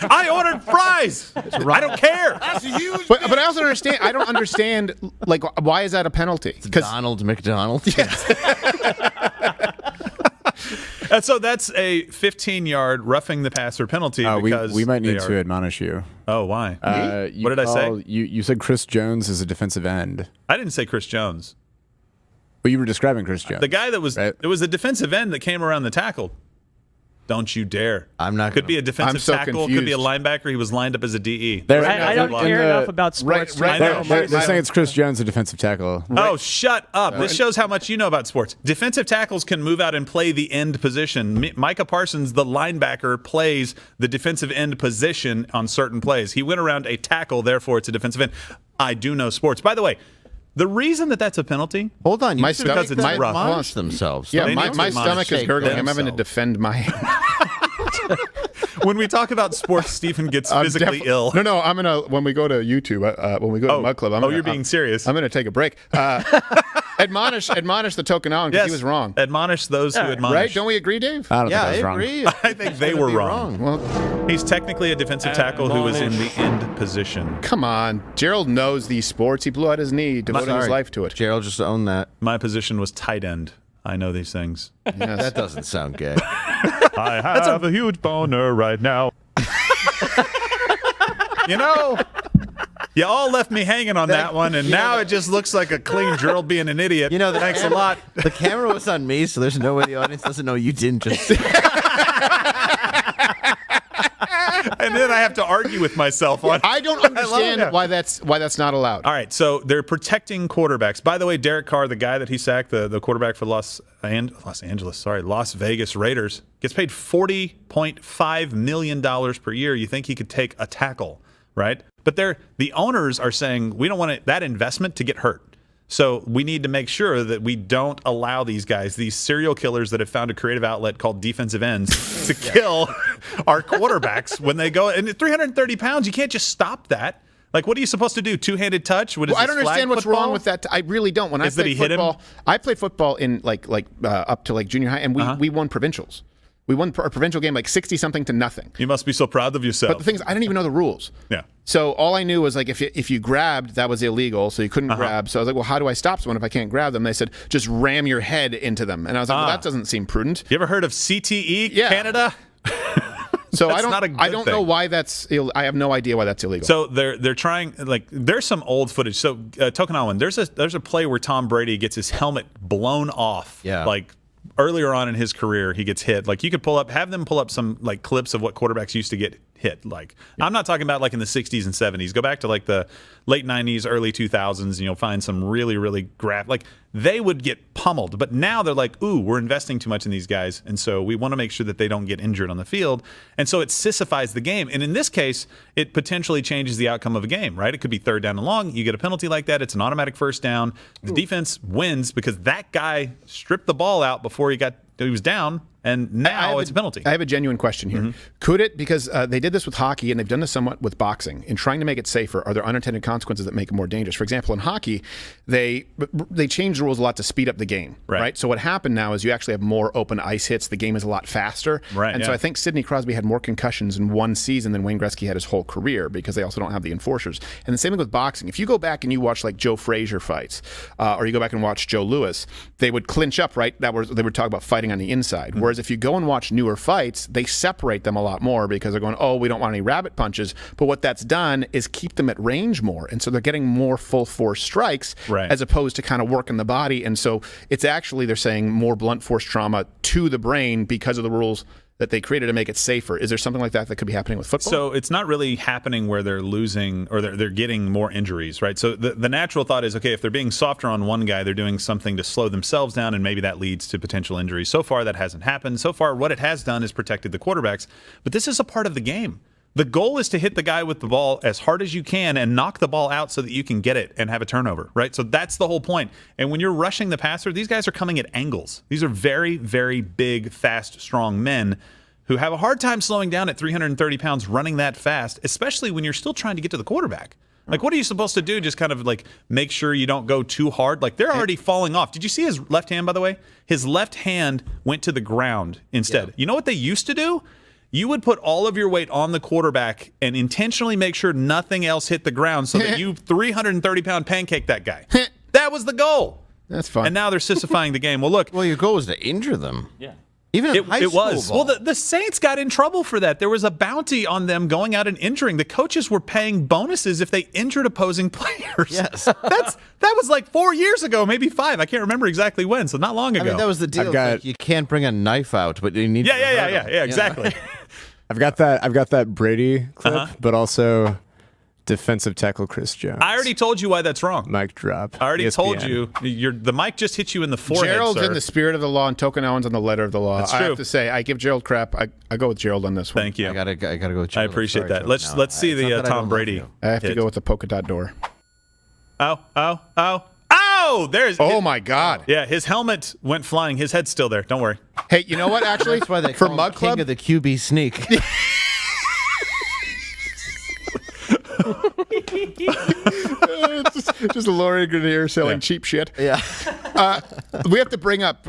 I ordered fries. I don't care. That's a huge. But I also understand. I don't understand. Like, why is that a penalty? Donald McDonald. So that's a 15-yard roughing the passer penalty. Because we might need to admonish you. Oh, why? What did I say? You said Chris Jones is a defensive end. I didn't say Chris Jones. Well, you were describing Chris Jones. The guy that was it was a defensive end that came around the tackle. Don't you dare! I'm not. Could be a defensive tackle. Confused. Could be a linebacker. He was lined up as a DE. I don't care enough about sports. They're saying it's Chris Jones, a defensive tackle. Oh, shut up! This shows how much you know about sports. Defensive tackles can move out and play the end position. Micah Parsons, the linebacker, plays the defensive end position on certain plays. He went around a tackle, therefore it's a defensive end. I do know sports. By the way, the reason that's a penalty. Hold on, my stomach might admonish themselves. Yeah, my stomach is gurgling. I'm having to defend my. When we talk about sports, Stephen gets physically ill. No, I'm gonna when we go to YouTube, when we go to Mud Club. You're being serious. I'm gonna take a break. Admonish the Tokenawan because he was wrong. Admonish those who admonish. Right? Don't we agree, Dave? I don't think I was wrong. agree. I think they were wrong. Well, he's technically a defensive tackle who was in the end position. Come on, Gerald knows these sports. He blew out his knee, devoting his life to it. Gerald just owned that. My position was tight end. I know these things. Yes. That doesn't sound gay. I have a huge boner right now. You know, you all left me hanging on that one, and now it just looks like a clean Gerald being an idiot. You know, thanks a lot. The camera was on me, so there's no way the audience doesn't know you didn't just. And then I have to argue with myself on. I don't understand why that's not allowed. All right, so they're protecting quarterbacks. By the way, Derek Carr, the guy that he sacked, the quarterback for Las Vegas Raiders, gets paid $40.5 million per year. You think he could take a tackle, right? But the owners are saying we don't want that investment to get hurt. So we need to make sure that we don't allow these guys, these serial killers that have found a creative outlet called defensive ends, to kill our quarterbacks when they go. And at 330 pounds, you can't just stop that. Like, what are you supposed to do? Two-handed touch? I don't understand what's wrong with that. I really don't. When I played football, I played football in like up to like junior high, and we won provincials. We won our provincial game like 60-something to nothing. You must be so proud of yourself. But the thing is, I didn't even know the rules. Yeah. So all I knew was like if you grabbed, that was illegal, so you couldn't grab. So I was like, well, how do I stop someone if I can't grab them? They said, just ram your head into them. And I was like, well, that doesn't seem prudent. You ever heard of CTE, Canada? So I don't know why that's I have no idea why that's illegal. So they're trying, like, there's some old footage. So Tokenawan, there's a play where Tom Brady gets his helmet blown off. Yeah. Like earlier on in his career, he gets hit. Like, you could have them pull up some like clips of what quarterbacks used to get hit. Like, I'm not talking about like in the 60s and 70s. Go back to like the late 90s, early 2000s, and you'll find some really, really like they would get pummeled. But now they're like, ooh, we're investing too much in these guys, and so we want to make sure that they don't get injured on the field. And so it sissifies the game. And in this case, it potentially changes the outcome of a game, right? It could be 3rd down and long. You get a penalty like that. It's an automatic 1st down. The defense wins because that guy stripped the ball out before he was down. And now it's a penalty. I have a genuine question here. Mm-hmm. Could it, because they did this with hockey and they've done this somewhat with boxing, in trying to make it safer, are there unintended consequences that make it more dangerous? For example, in hockey, they changed the rules a lot to speed up the game, right? So what happened now is you actually have more open ice hits. The game is a lot faster. Right, and so I think Sidney Crosby had more concussions in one season than Wayne Gretzky had his whole career because they also don't have the enforcers. And the same thing with boxing. If you go back and you watch like Joe Frazier fights, or you go back and watch Joe Louis, they would clinch up, right? They would talk about fighting on the inside. Whereas Whereas if you go and watch newer fights, they separate them a lot more because they're going, oh, we don't want any rabbit punches. But what that's done is keep them at range more. And so they're getting more full force strikes as opposed to kind of working the body. And so it's actually, they're saying, more blunt force trauma to the brain because of the rules that they created to make it safer. Is there something like that that could be happening with football? So it's not really happening where they're losing or they're getting more injuries, right? So the natural thought is, okay, if they're being softer on one guy, they're doing something to slow themselves down, and maybe that leads to potential injuries. So far, that hasn't happened. So far, what it has done is protected the quarterbacks. But this is a part of the game. The goal is to hit the guy with the ball as hard as you can and knock the ball out so that you can get it and have a turnover, right? So that's the whole point. And when you're rushing the passer, these guys are coming at angles. These are very, very big, fast, strong men who have a hard time slowing down at 330 pounds running that fast, especially when you're still trying to get to the quarterback. Like, what are you supposed to do? Just kind of like make sure you don't go too hard? Like, they're already falling off. Did you see his left hand, by the way? His left hand went to the ground instead. Yeah. You know what they used to do? You would put all of your weight on the quarterback and intentionally make sure nothing else hit the ground so that you 330-pound pancake that guy. That was the goal. That's fun. And now they're sissifying the game. Well, look. Well, your goal was to injure them. Yeah. Even in high school was. ball. Well, the Saints got in trouble for that. There was a bounty on them going out and injuring. The coaches were paying bonuses if they injured opposing players. Yes. That was like 4 years ago, maybe 5. I can't remember exactly when, so not long ago. I mean, that was the deal. Like, you can't bring a knife out, but you need Yeah, exactly. I've got that Brady clip, but also defensive tackle Chris Jones. I already told you why that's wrong. Mic drop. I already ESPN. told you. The mic just hit you in the forehead, Gerald's sir. in the spirit of the law, and Tokenauen's on the letter of the law. That's I true. have to say, I give Gerald crap. I go with Gerald on this one. Thank you. I gotta go with Gerald. I appreciate that. Let's see the Tom Brady. I have to go with the polka dot door. Oh, there's. Oh my God. Yeah, his helmet went flying. His head's still there. Don't worry. Hey, you know what? Actually, That's why they for call him Mug Club, King of the QB sneak. just a Laurie Grenier selling cheap shit. Yeah. We have to bring up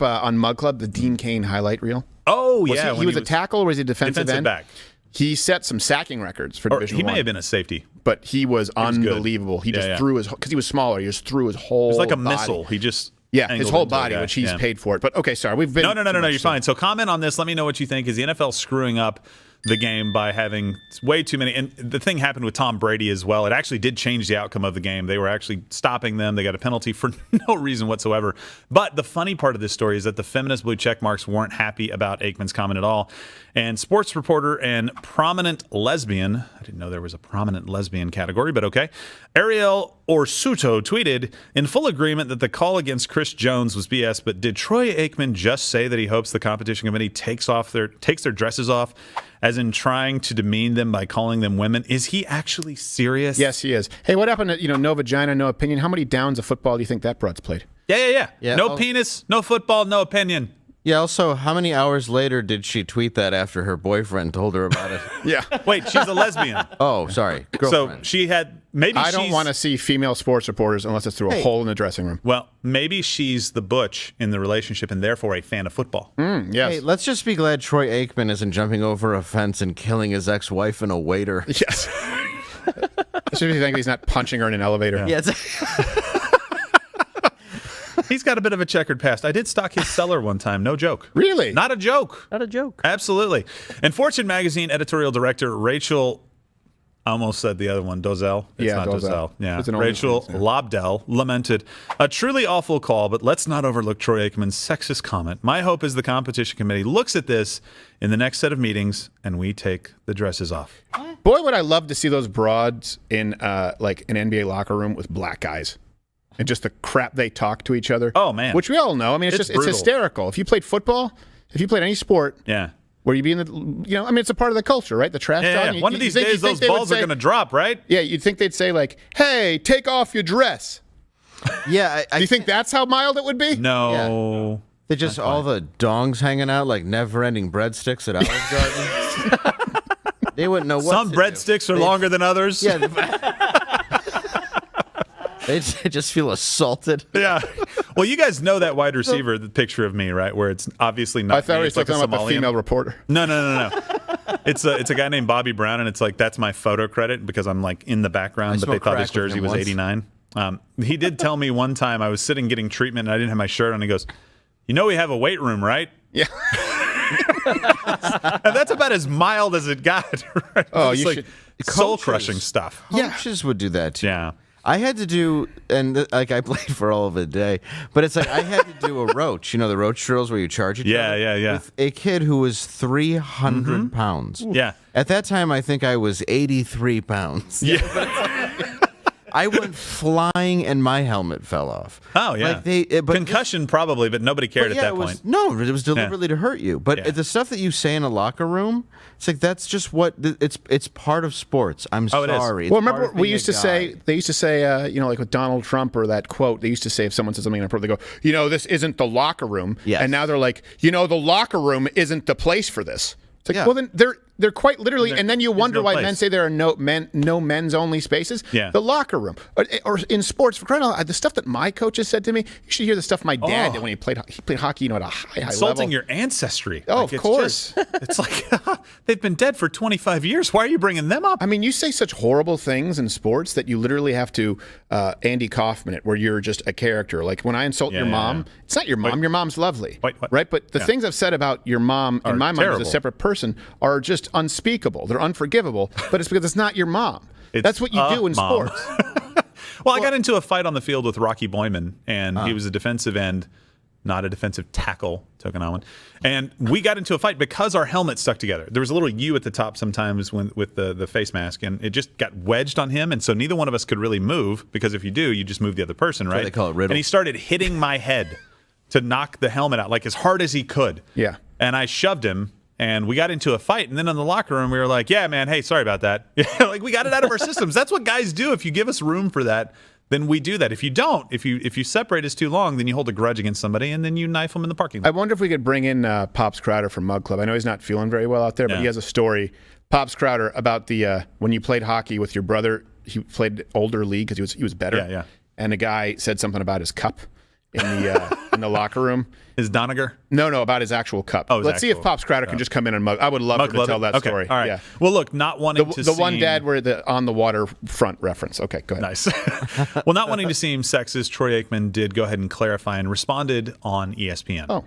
on Mug Club the Dean Cain highlight reel. Oh, Was yeah. he was a tackle or was he a defensive end? back. He set some sacking records for Division He I. may have been a safety. But he was unbelievable. He just threw because he was smaller. He just threw his whole. It was like a body. missile. He just. Yeah, his angled whole into the body, guy. which he's Yeah. paid for it. But okay, sorry, we've been. No, you're fine. So comment on this. Let me know what you think. Is the NFL screwing up the game by having way too many? And the thing happened with Tom Brady as well. It actually did change the outcome of the game. They were actually stopping them. They got a penalty for no reason whatsoever. But the funny part of this story is that the feminist blue check marks weren't happy about Aikman's comment at all. And sports reporter and prominent lesbian, I didn't know there was a prominent lesbian category, but okay, Ariel Orsuto tweeted, in full agreement that the call against Chris Jones was BS, but did Troy Aikman just say that he hopes the competition committee takes their dresses off, as in trying to demean them by calling them women? Is he actually serious? Yes, he is. Hey, what happened to, no vagina, no opinion? How many downs of football do you think that broad's played? Yeah. Yeah, No penis, no football, no opinion. Yeah, also, how many hours later did she tweet that after her boyfriend told her about it? Yeah. Wait, she's a lesbian. Oh, sorry. Girlfriend. So she had, maybe I don't want to see female sports reporters unless it's through a hole in the dressing room. Well, maybe she's the butch in the relationship and therefore a fan of football. Yes. Hey, let's just be glad Troy Aikman isn't jumping over a fence and killing his ex-wife and a waiter. Yes. Especially if you think he's not punching her in an elevator. Yeah. He's got a bit of a checkered past. I did stock his cellar one time. No joke. Really? Not a joke. Not a joke. Absolutely. And Fortune magazine editorial director Rachel, I almost said the other one, Dozell. It's Yeah, not Dozell. Dozell. Yeah. It's an Rachel OnlyFans, yeah. Lobdell lamented, a truly awful call, but let's not overlook Troy Aikman's sexist comment. My hope is the competition committee looks at this in the next set of meetings and we take the dresses off. Boy, would I love to see those broads in like an NBA locker room with black guys. And just the crap they talk to each other. Oh, man. Which we all know. I mean, it's brutal. hysterical. If you played football, if you played any sport, Yeah. where you be in the, I mean, it's a part of the culture, right? The trash talking. One of these days, those balls are going to drop, right? Yeah, you'd think they'd say like, "Hey, take off your dress." Yeah. Do you think that's how mild it would be? No. They just all the dongs hanging out like never-ending breadsticks at Olive Garden. They wouldn't know what Some to breadsticks are longer than others. Yeah. They just feel assaulted. Yeah. Well, you guys know that wide receiver, the picture of me, right? Where it's obviously not. I thought me. we were It's like talking a about the Somalian. female reporter. No. It's a guy named Bobby Brown, and it's like that's my photo credit because I'm like in the background, but they smoked thought his crack with jersey him was once. 89. He did tell me one time I was sitting getting treatment, and I didn't have my shirt on. He goes, "You know we have a weight room, right?" Yeah. And that's about as mild as it got. Right? Oh, it's you like should. soul-crushing stuff. Coaches would do that too. Yeah. I had to do, and like I played for all of a day, but it's like I had to do a roach. You know the roach drills where you charge each other? Yeah. With a kid who was 300 pounds. Yeah. At that time, I think I was 83 pounds. Yeah. I went flying and my helmet fell off. Oh, yeah. But concussion probably, but nobody cared at that point. No, it was deliberately to hurt you. But the stuff that you say in a locker room, it's like that's just what it's part of sports. I'm sorry. Well, remember we used to say they used to say like with Donald Trump or that quote they used to say if someone said something inappropriate, they go, this isn't the locker room. Yes. And now they're like, the locker room isn't the place for this. It's like, well, then they're quite literally, and then you wonder why men say there are no men's only spaces. Yeah. The locker room, or in sports, for crying out loud, the stuff that my coaches said to me. You should hear the stuff my dad did when he played hockey. At a high Insulting level. your ancestry. Oh, of course. It's like they've been dead for 25 years. Why are you bringing them up? I mean, you say such horrible things in sports that you literally have to Andy Kaufman it, where you're just a character. Like when I insult your mom, it's not your mom. Your mom's lovely, right? But the things I've said about your mom, in my mind, as a separate person, are just unspeakable. They're unforgivable. But it's because it's not your mom. That's what you do in sports. Well, I got into a fight on the field with Rocky Boyman, and he was a defensive end, not a defensive tackle, Tokenawan. And we got into a fight because our helmets stuck together. There was a little U at the top sometimes with the face mask, and it just got wedged on him, and so neither one of us could really move, because if you do, you just move the other person, right? They call it riddle. And he started hitting my head to knock the helmet out, like as hard as he could. Yeah. And I shoved him. And we got into a fight, and then in the locker room, we were like, yeah, man, hey, sorry about that. Like, we got it out of our systems. That's what guys do. If you give us room for that, then we do that. If you don't, if you separate us too long, then you hold a grudge against somebody, and then you knife them in the parking lot. I wonder if we could bring in Pops Crowder from Mug Club. I know he's not feeling very well out there, but he has a story, Pops Crowder, about the when you played hockey with your brother. He played older league because he was better. Yeah. And a guy said something about his cup in the locker room. His Doniger? No, about his actual cup. Oh, let's see if Pops Crowder can just come in and mug. I would love to tell that story. All right. Yeah. Well, look, not wanting to the seem... one dad where the on the water front reference. Okay, go ahead. Nice. Well, not wanting to seem sexist, Troy Aikman did go ahead and clarify and responded on ESPN. Oh.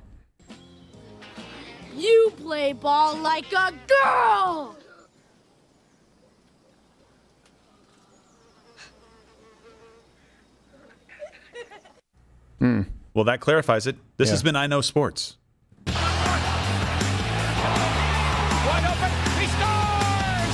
You play ball like a girl! Well, that clarifies it. This has been I Know Sports. Wide open. He scores!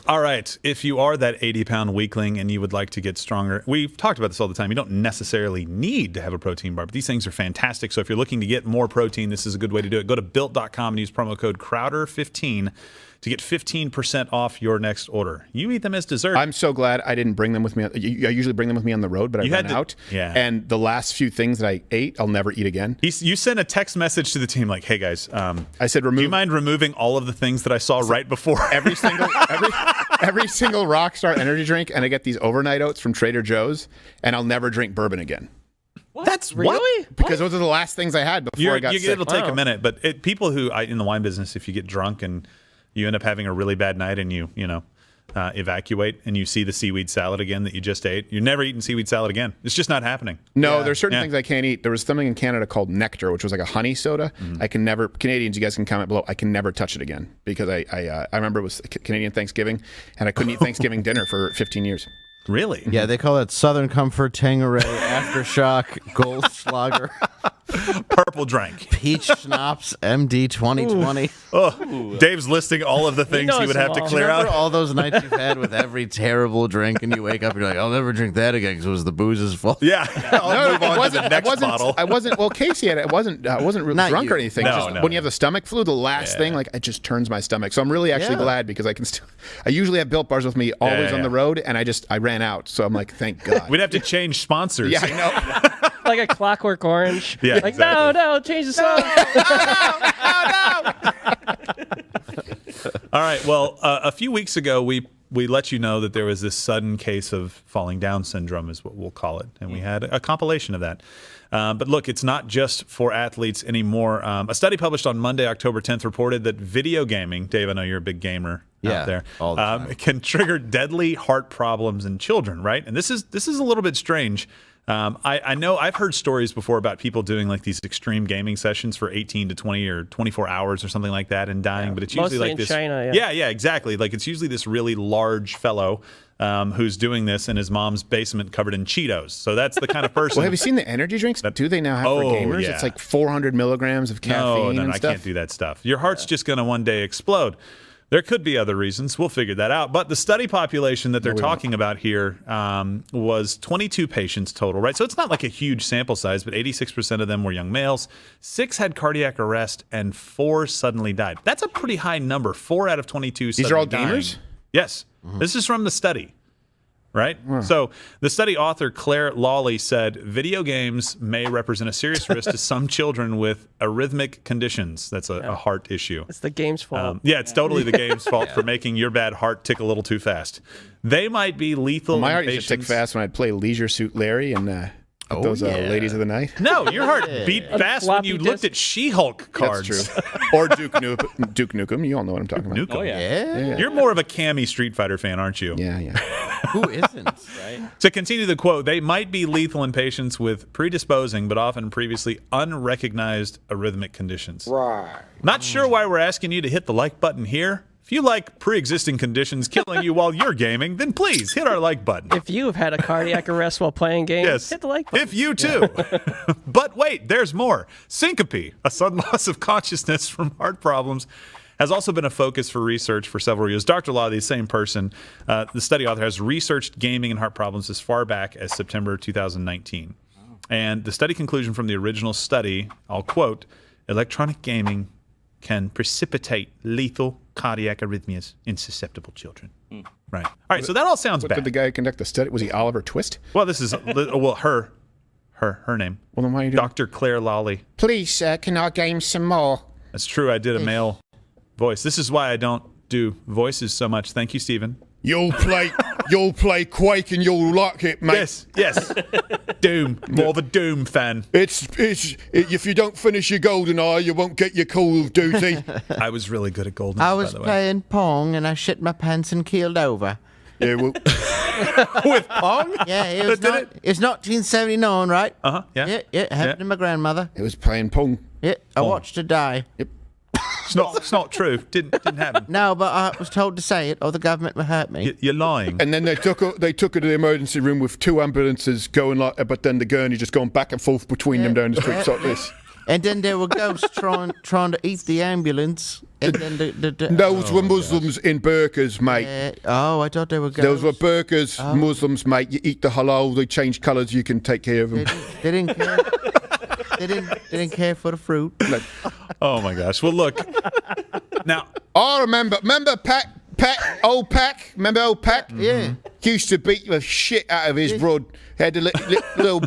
All right. If you are that 80-pound weakling and you would like to get stronger, we've talked about this all the time. You don't necessarily need to have a protein bar, but these things are fantastic. So if you're looking to get more protein, this is a good way to do it. Go to Built.com and use promo code Crowder15 to get 15% off your next order. You eat them as dessert. I'm so glad I didn't bring them with me. I usually bring them with me on the road, but I ran out. Yeah. And the last few things that I ate, I'll never eat again. You sent a text message to the team like, hey, guys, I said, do you mind removing all of the things that I saw right before? Every single Rockstar energy drink, and I get these overnight oats from Trader Joe's, and I'll never drink bourbon again. What? That's really? Because those are the last things I had before I got sick. It'll take a minute, but people who in the wine business, if you get drunk and you end up having a really bad night and you evacuate and you see the seaweed salad again that you just ate, you're never eating seaweed salad again. It's just not happening. No, there's certain things I can't eat. There was something in Canada called Nectar, which was like a honey soda. I can never, Canadians, you guys can comment below, I can never touch it again because I remember it was Canadian Thanksgiving and I couldn't eat Thanksgiving dinner for 15 years. Really? Yeah, they call it Southern Comfort, Tangeray, Aftershock, Goldschlager, Purple Drank, Peach Schnapps, MD 2020. Oh, Dave's listing all of the things he would have to clear out. All those nights you've had with every terrible drink, and you wake up and you're like, I'll never drink that again because it was the booze's fault. Yeah, I'll move on to the next bottle. I wasn't. Well, Casey had it. I wasn't really drunk or anything. No, just when you have the stomach flu, the last thing, like it just turns my stomach. So I'm really actually glad because I can still. I usually have Built Bars with me always on the road, and I ran out. So I'm like, thank God. We'd have to change sponsors. Yeah, I know. Like a Clockwork Orange. Yeah, like, exactly. no, change the song. All right. Well, a few weeks ago, we let you know that there was this sudden case of falling down syndrome, is what we'll call it, and we had a compilation of that. But look, it's not just for athletes anymore. A study published on Monday, October 10th, reported that video gaming, Dave, I know you're a big gamer out there, all the time. Can trigger deadly heart problems in children, right? And this is a little bit strange. I know I've heard stories before about people doing like these extreme gaming sessions for 18 to 20 or 24 hours or something like that and dying, but it's usually Mostly like in this. China, yeah, exactly. Like it's usually this really large fellow who's doing this in his mom's basement covered in Cheetos. So that's the kind of person. Well, have you seen the energy drinks that do they now have for gamers? Yeah. It's like 400 milligrams of caffeine No, and I stuff. can't do that stuff. Your heart's just going to one day explode. There could be other reasons. We'll figure that out. But the study population that they're talking about here was 22 patients total, right? So it's not like a huge sample size, but 86% of them were young males. 6 had cardiac arrest, and 4 suddenly died. That's a pretty high number. 4 out of 22 These are all suddenly dying. gamers? Yes. This is from the study. Right? So the study author, Claire Lawley, said video games may represent a serious risk to some children with arrhythmic conditions. That's a heart issue. It's the game's fault. It's totally the game's fault for making your bad heart tick a little too fast. They might be lethal. My heart in used to tick patients. fast when I'd play Leisure Suit Larry and those ladies of the night. No, your heart beat fast when you looked at She-Hulk cards. That's true. Or Duke Nukem. You all know what I'm talking about. Nukem. Yeah. You're more of a Cammy Street Fighter fan, aren't you? Yeah. Who isn't? Right. To continue the quote, they might be lethal in patients with predisposing but often previously unrecognized arrhythmic conditions. Right. Not sure why we're asking you to hit the like button here. If you like pre-existing conditions killing you while you're gaming, then please hit our like button. If you have had a cardiac arrest while playing games, hit the like button. If you too. But wait, there's more. Syncope, a sudden loss of consciousness from heart problems, has also been a focus for research for several years. Dr. Law, the same person, the study author, has researched gaming and heart problems as far back as September 2019. And the study conclusion from the original study, I'll quote, electronic gaming can precipitate lethal cardiac arrhythmias in susceptible children. Right. All right, so that all sounds What bad. did the guy conduct the study? Was he Oliver Twist? Well, this is, her name. Well, then why are you doing Dr. Claire Lawley. Please, sir, can I game some more? That's true. I did a male voice. This is why I don't do voices so much. Thank you, Stephen. You'll play Quake and you'll like it, mate. Yes. Doom. More of a Doom fan. It's if you don't finish your GoldenEye, you won't get your Call of Duty. I was really good at GoldenEye, I was by the way. playing Pong and I shit my pants and keeled over. Yeah, well, with Pong? Yeah, it was 1979, right? Uh-huh, yeah. Yeah, happened to my grandmother. It was playing Pong. Yeah, I watched her die. Yep. It's not true. Didn't happen. No, but I was told to say it or the government would hurt me. You're lying. And then they took her to the emergency room with 2 ambulances going but then the gurney just going back and forth between them down the streets like this. And then there were ghosts trying to eat the ambulance. And then Those were Muslims in burqas, mate. I thought they were ghosts. Those were burqas, Muslims, mate. You eat the halal, they change colours, you can take care of them. They didn't care. They didn't care for the fruit. Oh my gosh. Well, look. Now I remember old Pac. Remember old Pac? Yeah. He used to beat the shit out of his broad. He had a little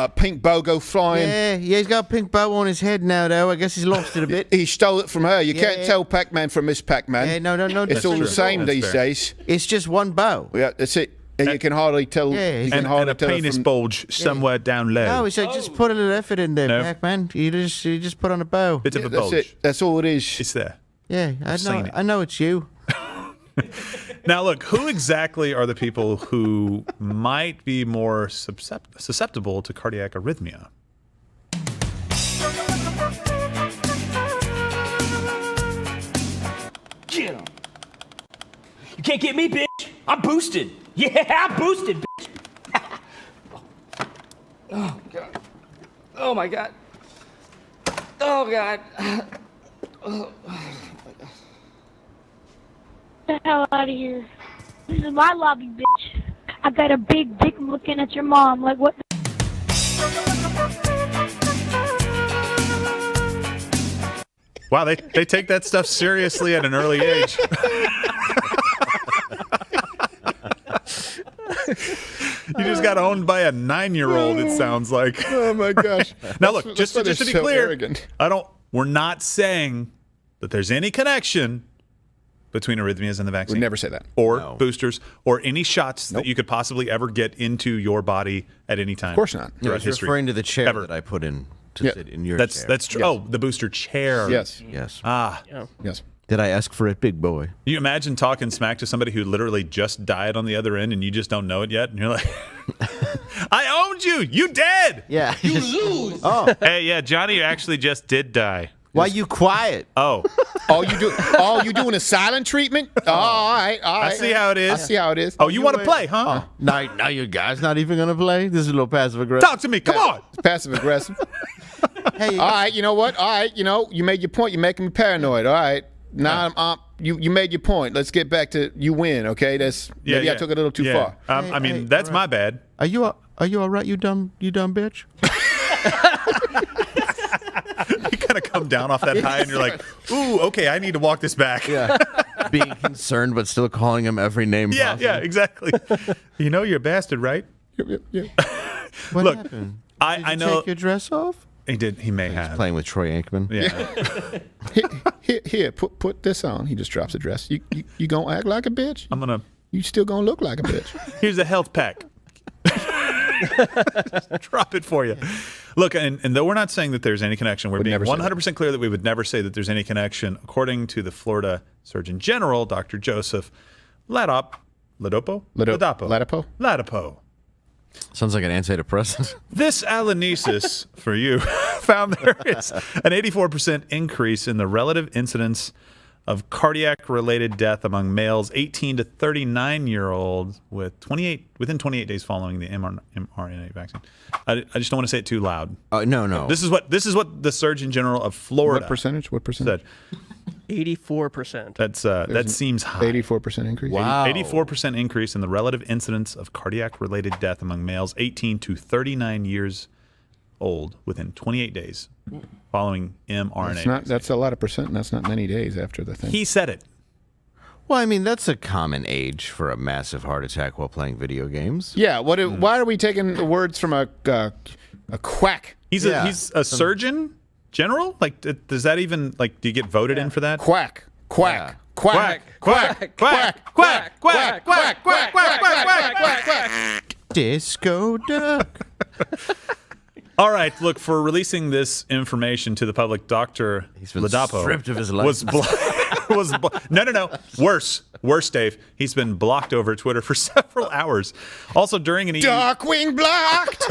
pink bow go flying. Yeah, he's got a pink bow on his head now, though. I guess he's lost it a bit. He stole it from her. You can't tell Pac-Man from Miss Pac-Man. Yeah, no. It's all the same these days. It's just one bow. Yeah, that's it. And you can hardly tell. Yeah, you can and hardly a tell penis bulge somewhere down low. No, he said just put a little effort in there, No. Pac-Man. You just put on a bow. Bit of a That's bulge. it. That's all it is. It's there. Yeah, I know it's you. Now, look, who exactly are the people who might be more susceptible to cardiac arrhythmia? Get him. You can't get me, bitch. I'm boosted. Yeah, I'm boosted, bitch. Oh, God. Oh, my God. Oh, God. Oh. Get the hell out of here. This is my lobby, bitch. I got a big dick looking at your mom. Like, what? Wow, they take that stuff seriously at an early age. You just got owned by a 9-year-old, it sounds like. Oh my gosh. Now look, just to be so clear, arrogant. we're not saying that there's any connection between arrhythmias and the vaccine. We'd never say that. Or boosters, or any shots that you could possibly ever get into your body at any time. Of course not. I was referring to the chair that I put in to sit in your chair. That's true. Yes. Oh, the booster chair. Yes. Yes. Ah. Yes. Did I ask for it, big boy? You imagine talking smack to somebody who literally just died on the other end and you just don't know it yet? And you're like, I owned you. You dead. Yeah. You lose. Oh. Hey, yeah, Johnny actually just did die. Why you quiet? Oh. All you doing a silent treatment? Oh, all right. I see how it is. I see how it is. Oh, you want to play, huh? Now you guys not even going to play? This is a little passive-aggressive. Talk to me. Come on. Passive aggressive. Hey, all right, you know what? All right, you made your point. You're making me paranoid. All right. Now you made your point. Let's get back to you win, okay? That's maybe I took it a little too far. I mean, that's my bad. Are you all right, you dumb bitch? You kind of come down off that high and you're like, ooh, okay, I need to walk this back. Yeah. Being concerned but still calling him every name possible. Yeah, exactly. You know you're a bastard, right? Yeah. What Look, happened? I Did you know take your dress off? he did. He may have. Playing with Troy Aikman. Yeah. Here, put this on. He just drops the dress. You gonna act like a bitch? I'm gonna. You still gonna look like a bitch? Here's a health pack. Drop it for you. Look, and though we're not saying that there's any connection, we're being 100% clear that we would never say that there's any connection. According to the Florida Surgeon General, Dr. Joseph Ladapo. Sounds like an antidepressant. This Alanesis, for you, found there is an 84% increase in the relative incidence of cardiac-related death among males 18 to 39-year-olds within 28 days following the mRNA vaccine. I just don't want to say it too loud. No. This is what the Surgeon General of Florida. What percentage? Said. 84%. That seems high. 84% increase. Wow. 84% increase in the relative incidence of cardiac-related death among males 18 to 39 years old within 28 days following mRNA. That's a lot of percent, and that's not many days after the thing. He said it. Well, I mean, that's a common age for a massive heart attack while playing video games. Yeah. Why are we taking the words from a quack? He's a surgeon general. Like, does that even do you get voted in for that? Quack. Quack. Quack. Quack. Quack. Quack. Quack. Quack. Quack. Quack. Quack. Disco duck. All right, look, for releasing this information to the public, Dr. Ladapo stripped of his license. No. Worse, Dave. He's been blocked over Twitter for several hours. Also, during an Darkwing blocked.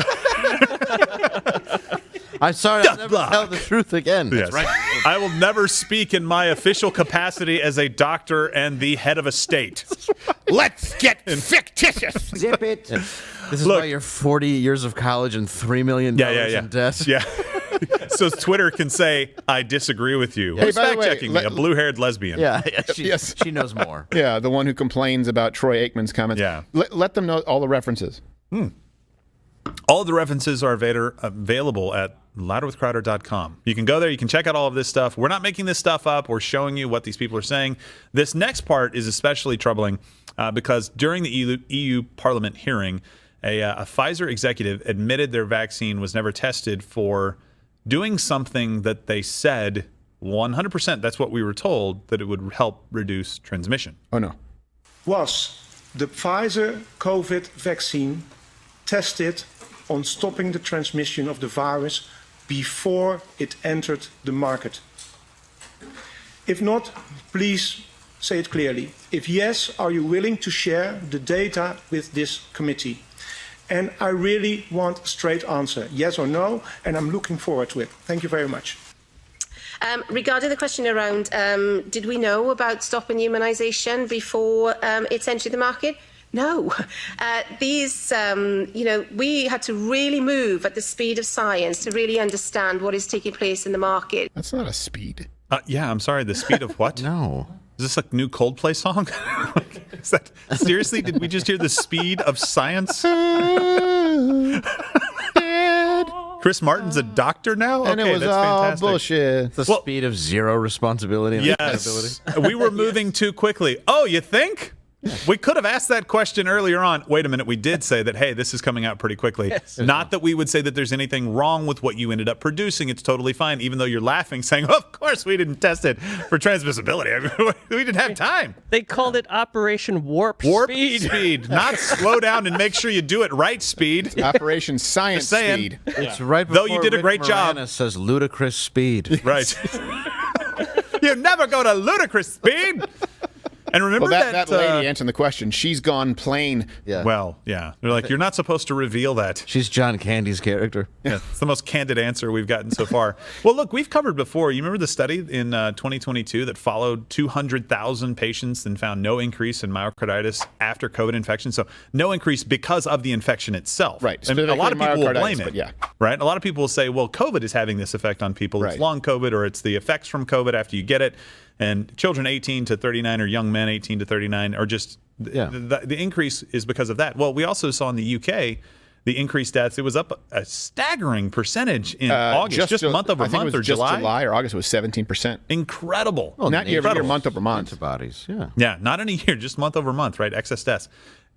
I'm sorry, I'll never tell the truth again. Yes. Right. I will never speak in my official capacity as a doctor and the head of a state. Let's get fictitious. Zip it. This is why you're 40 years of college and $3 million in debt. Yeah. So Twitter can say, I disagree with you. Hey, Who's by the way, fact-checking me? A blue-haired lesbian. Yeah, she knows more. Yeah, the one who complains about Troy Aikman's comments. Yeah. Let them know all the references. All of the references are available at louderwithcrowder.com. You can go there. You can check out all of this stuff. We're not making this stuff up. We're showing you what these people are saying. This next part is especially troubling because during the EU Parliament hearing, a Pfizer executive admitted their vaccine was never tested for doing something that they said 100%, that's what we were told, that it would help reduce transmission. Oh, no. Was the Pfizer COVID vaccine tested on stopping the transmission of the virus before it entered the market? If not, please say it clearly. If yes, are you willing to share the data with this committee? And I really want a straight answer, yes or no, and I'm looking forward to it. Thank you very much. Regarding the question around, did we know about stopping immunisation before it's entered the market? No. We had to really move at the speed of science to really understand what is taking place in the market. That's not a speed. Yeah, I'm sorry. The speed of what? No. Is this a new Coldplay song? Is that, seriously, did we just hear the speed of science? Chris Martin's a doctor now? And it was that's all fantastic. bullshit. The speed of zero responsibility and Yes. We were moving too quickly. Oh, you think? We could have asked that question earlier on. Wait a minute. We did say that, hey, this is coming out pretty quickly. Yes. Not that we would say that there's anything wrong with what you ended up producing. It's totally fine, even though you're laughing, saying, oh, of course we didn't test it for transmissibility. I mean, we didn't have time. They called it Operation Warp Speed. Not slow down and make sure you do it right speed. Operation Science Speed. It's right before Though you did a great job. Says ludicrous speed. Right. You never go to ludicrous speed. And remember that lady answering the question, she's gone plain. Yeah. Well, yeah. They're like, you're not supposed to reveal that. She's John Candy's character. Yeah, it's the most candid answer we've gotten so far. Well, look, we've covered before. You remember the study in 2022 that followed 200,000 patients and found no increase in myocarditis after COVID infection? So no increase because of the infection itself. Right. And a lot of people will blame it. Yeah. Right? A lot of people will say, well, COVID is having this effect on people. It's long COVID, or it's the effects from COVID after you get it. And children 18 to 39 or young men 18 to 39 are just the increase is because of that. Well, we also saw in the UK the increased deaths. It was up a staggering percentage in August, just month over month, or July or August was 17%. Incredible. Well, not year over year, month over month. Antibodies, yeah. Yeah, not in a year, just month over month, right? Excess deaths.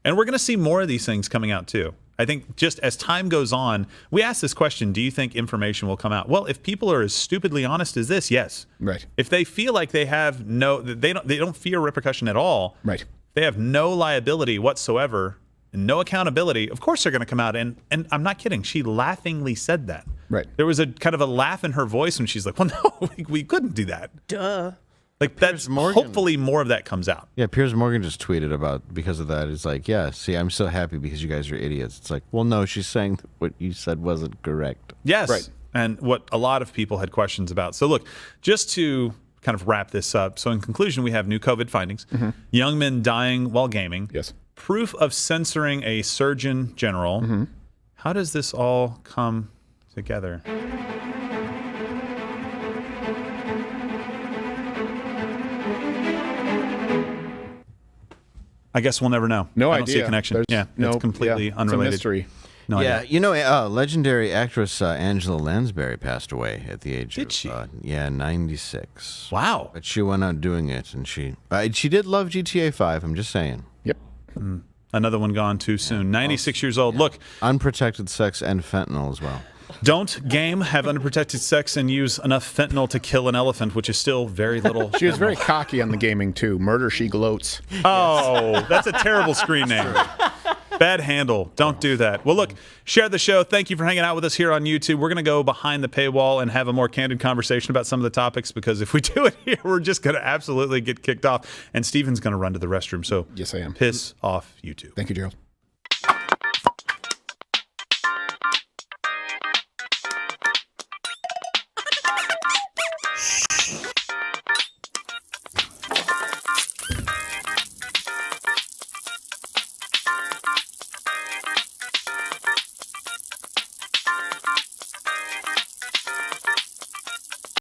And we're going to see more of these things coming out too. I think just as time goes on, we ask this question, do you think information will come out? Well, if people are as stupidly honest as this, yes. Right. If they feel like they have they don't fear repercussion at all. Right. They have no liability whatsoever, and no accountability. Of course they're going to come out, and I'm not kidding. She laughingly said that. Right. There was a kind of a laugh in her voice when she's like, well, no, we couldn't do that. Duh. Like, that's hopefully more of that comes out. Yeah, Piers Morgan just tweeted about, because of that, it's like, yeah, see, I'm so happy because you guys are idiots. It's like, well, no, she's saying that what you said wasn't correct. Yes. Right. And what a lot of people had questions about. So look, just to kind of wrap this up. So in conclusion, we have new COVID findings, young men dying while gaming, proof of censoring a surgeon general. How does this all come together? I guess we'll never know. No I don't idea. see a connection. There's it's completely unrelated. It's a mystery. No idea. You know, legendary actress Angela Lansbury passed away at the age Did she? 96. Wow. But she went on doing it, and she did love GTA 5, I'm just saying. Yep. Another one gone too soon. 96 years old. Look. Unprotected sex and fentanyl as well. Don't game, have unprotected sex, and use enough fentanyl to kill an elephant, which is still very little. She was very cocky on the gaming, too. Murder, she gloats. Oh, that's a terrible screen name. Bad handle. Don't do that. Well, look, share the show. Thank you for hanging out with us here on YouTube. We're going to go behind the paywall and have a more candid conversation about some of the topics, because if we do it here, we're just going to absolutely get kicked off. And Steven's going to run to the restroom. So yes, I am. Piss off YouTube. Thank you, Gerald.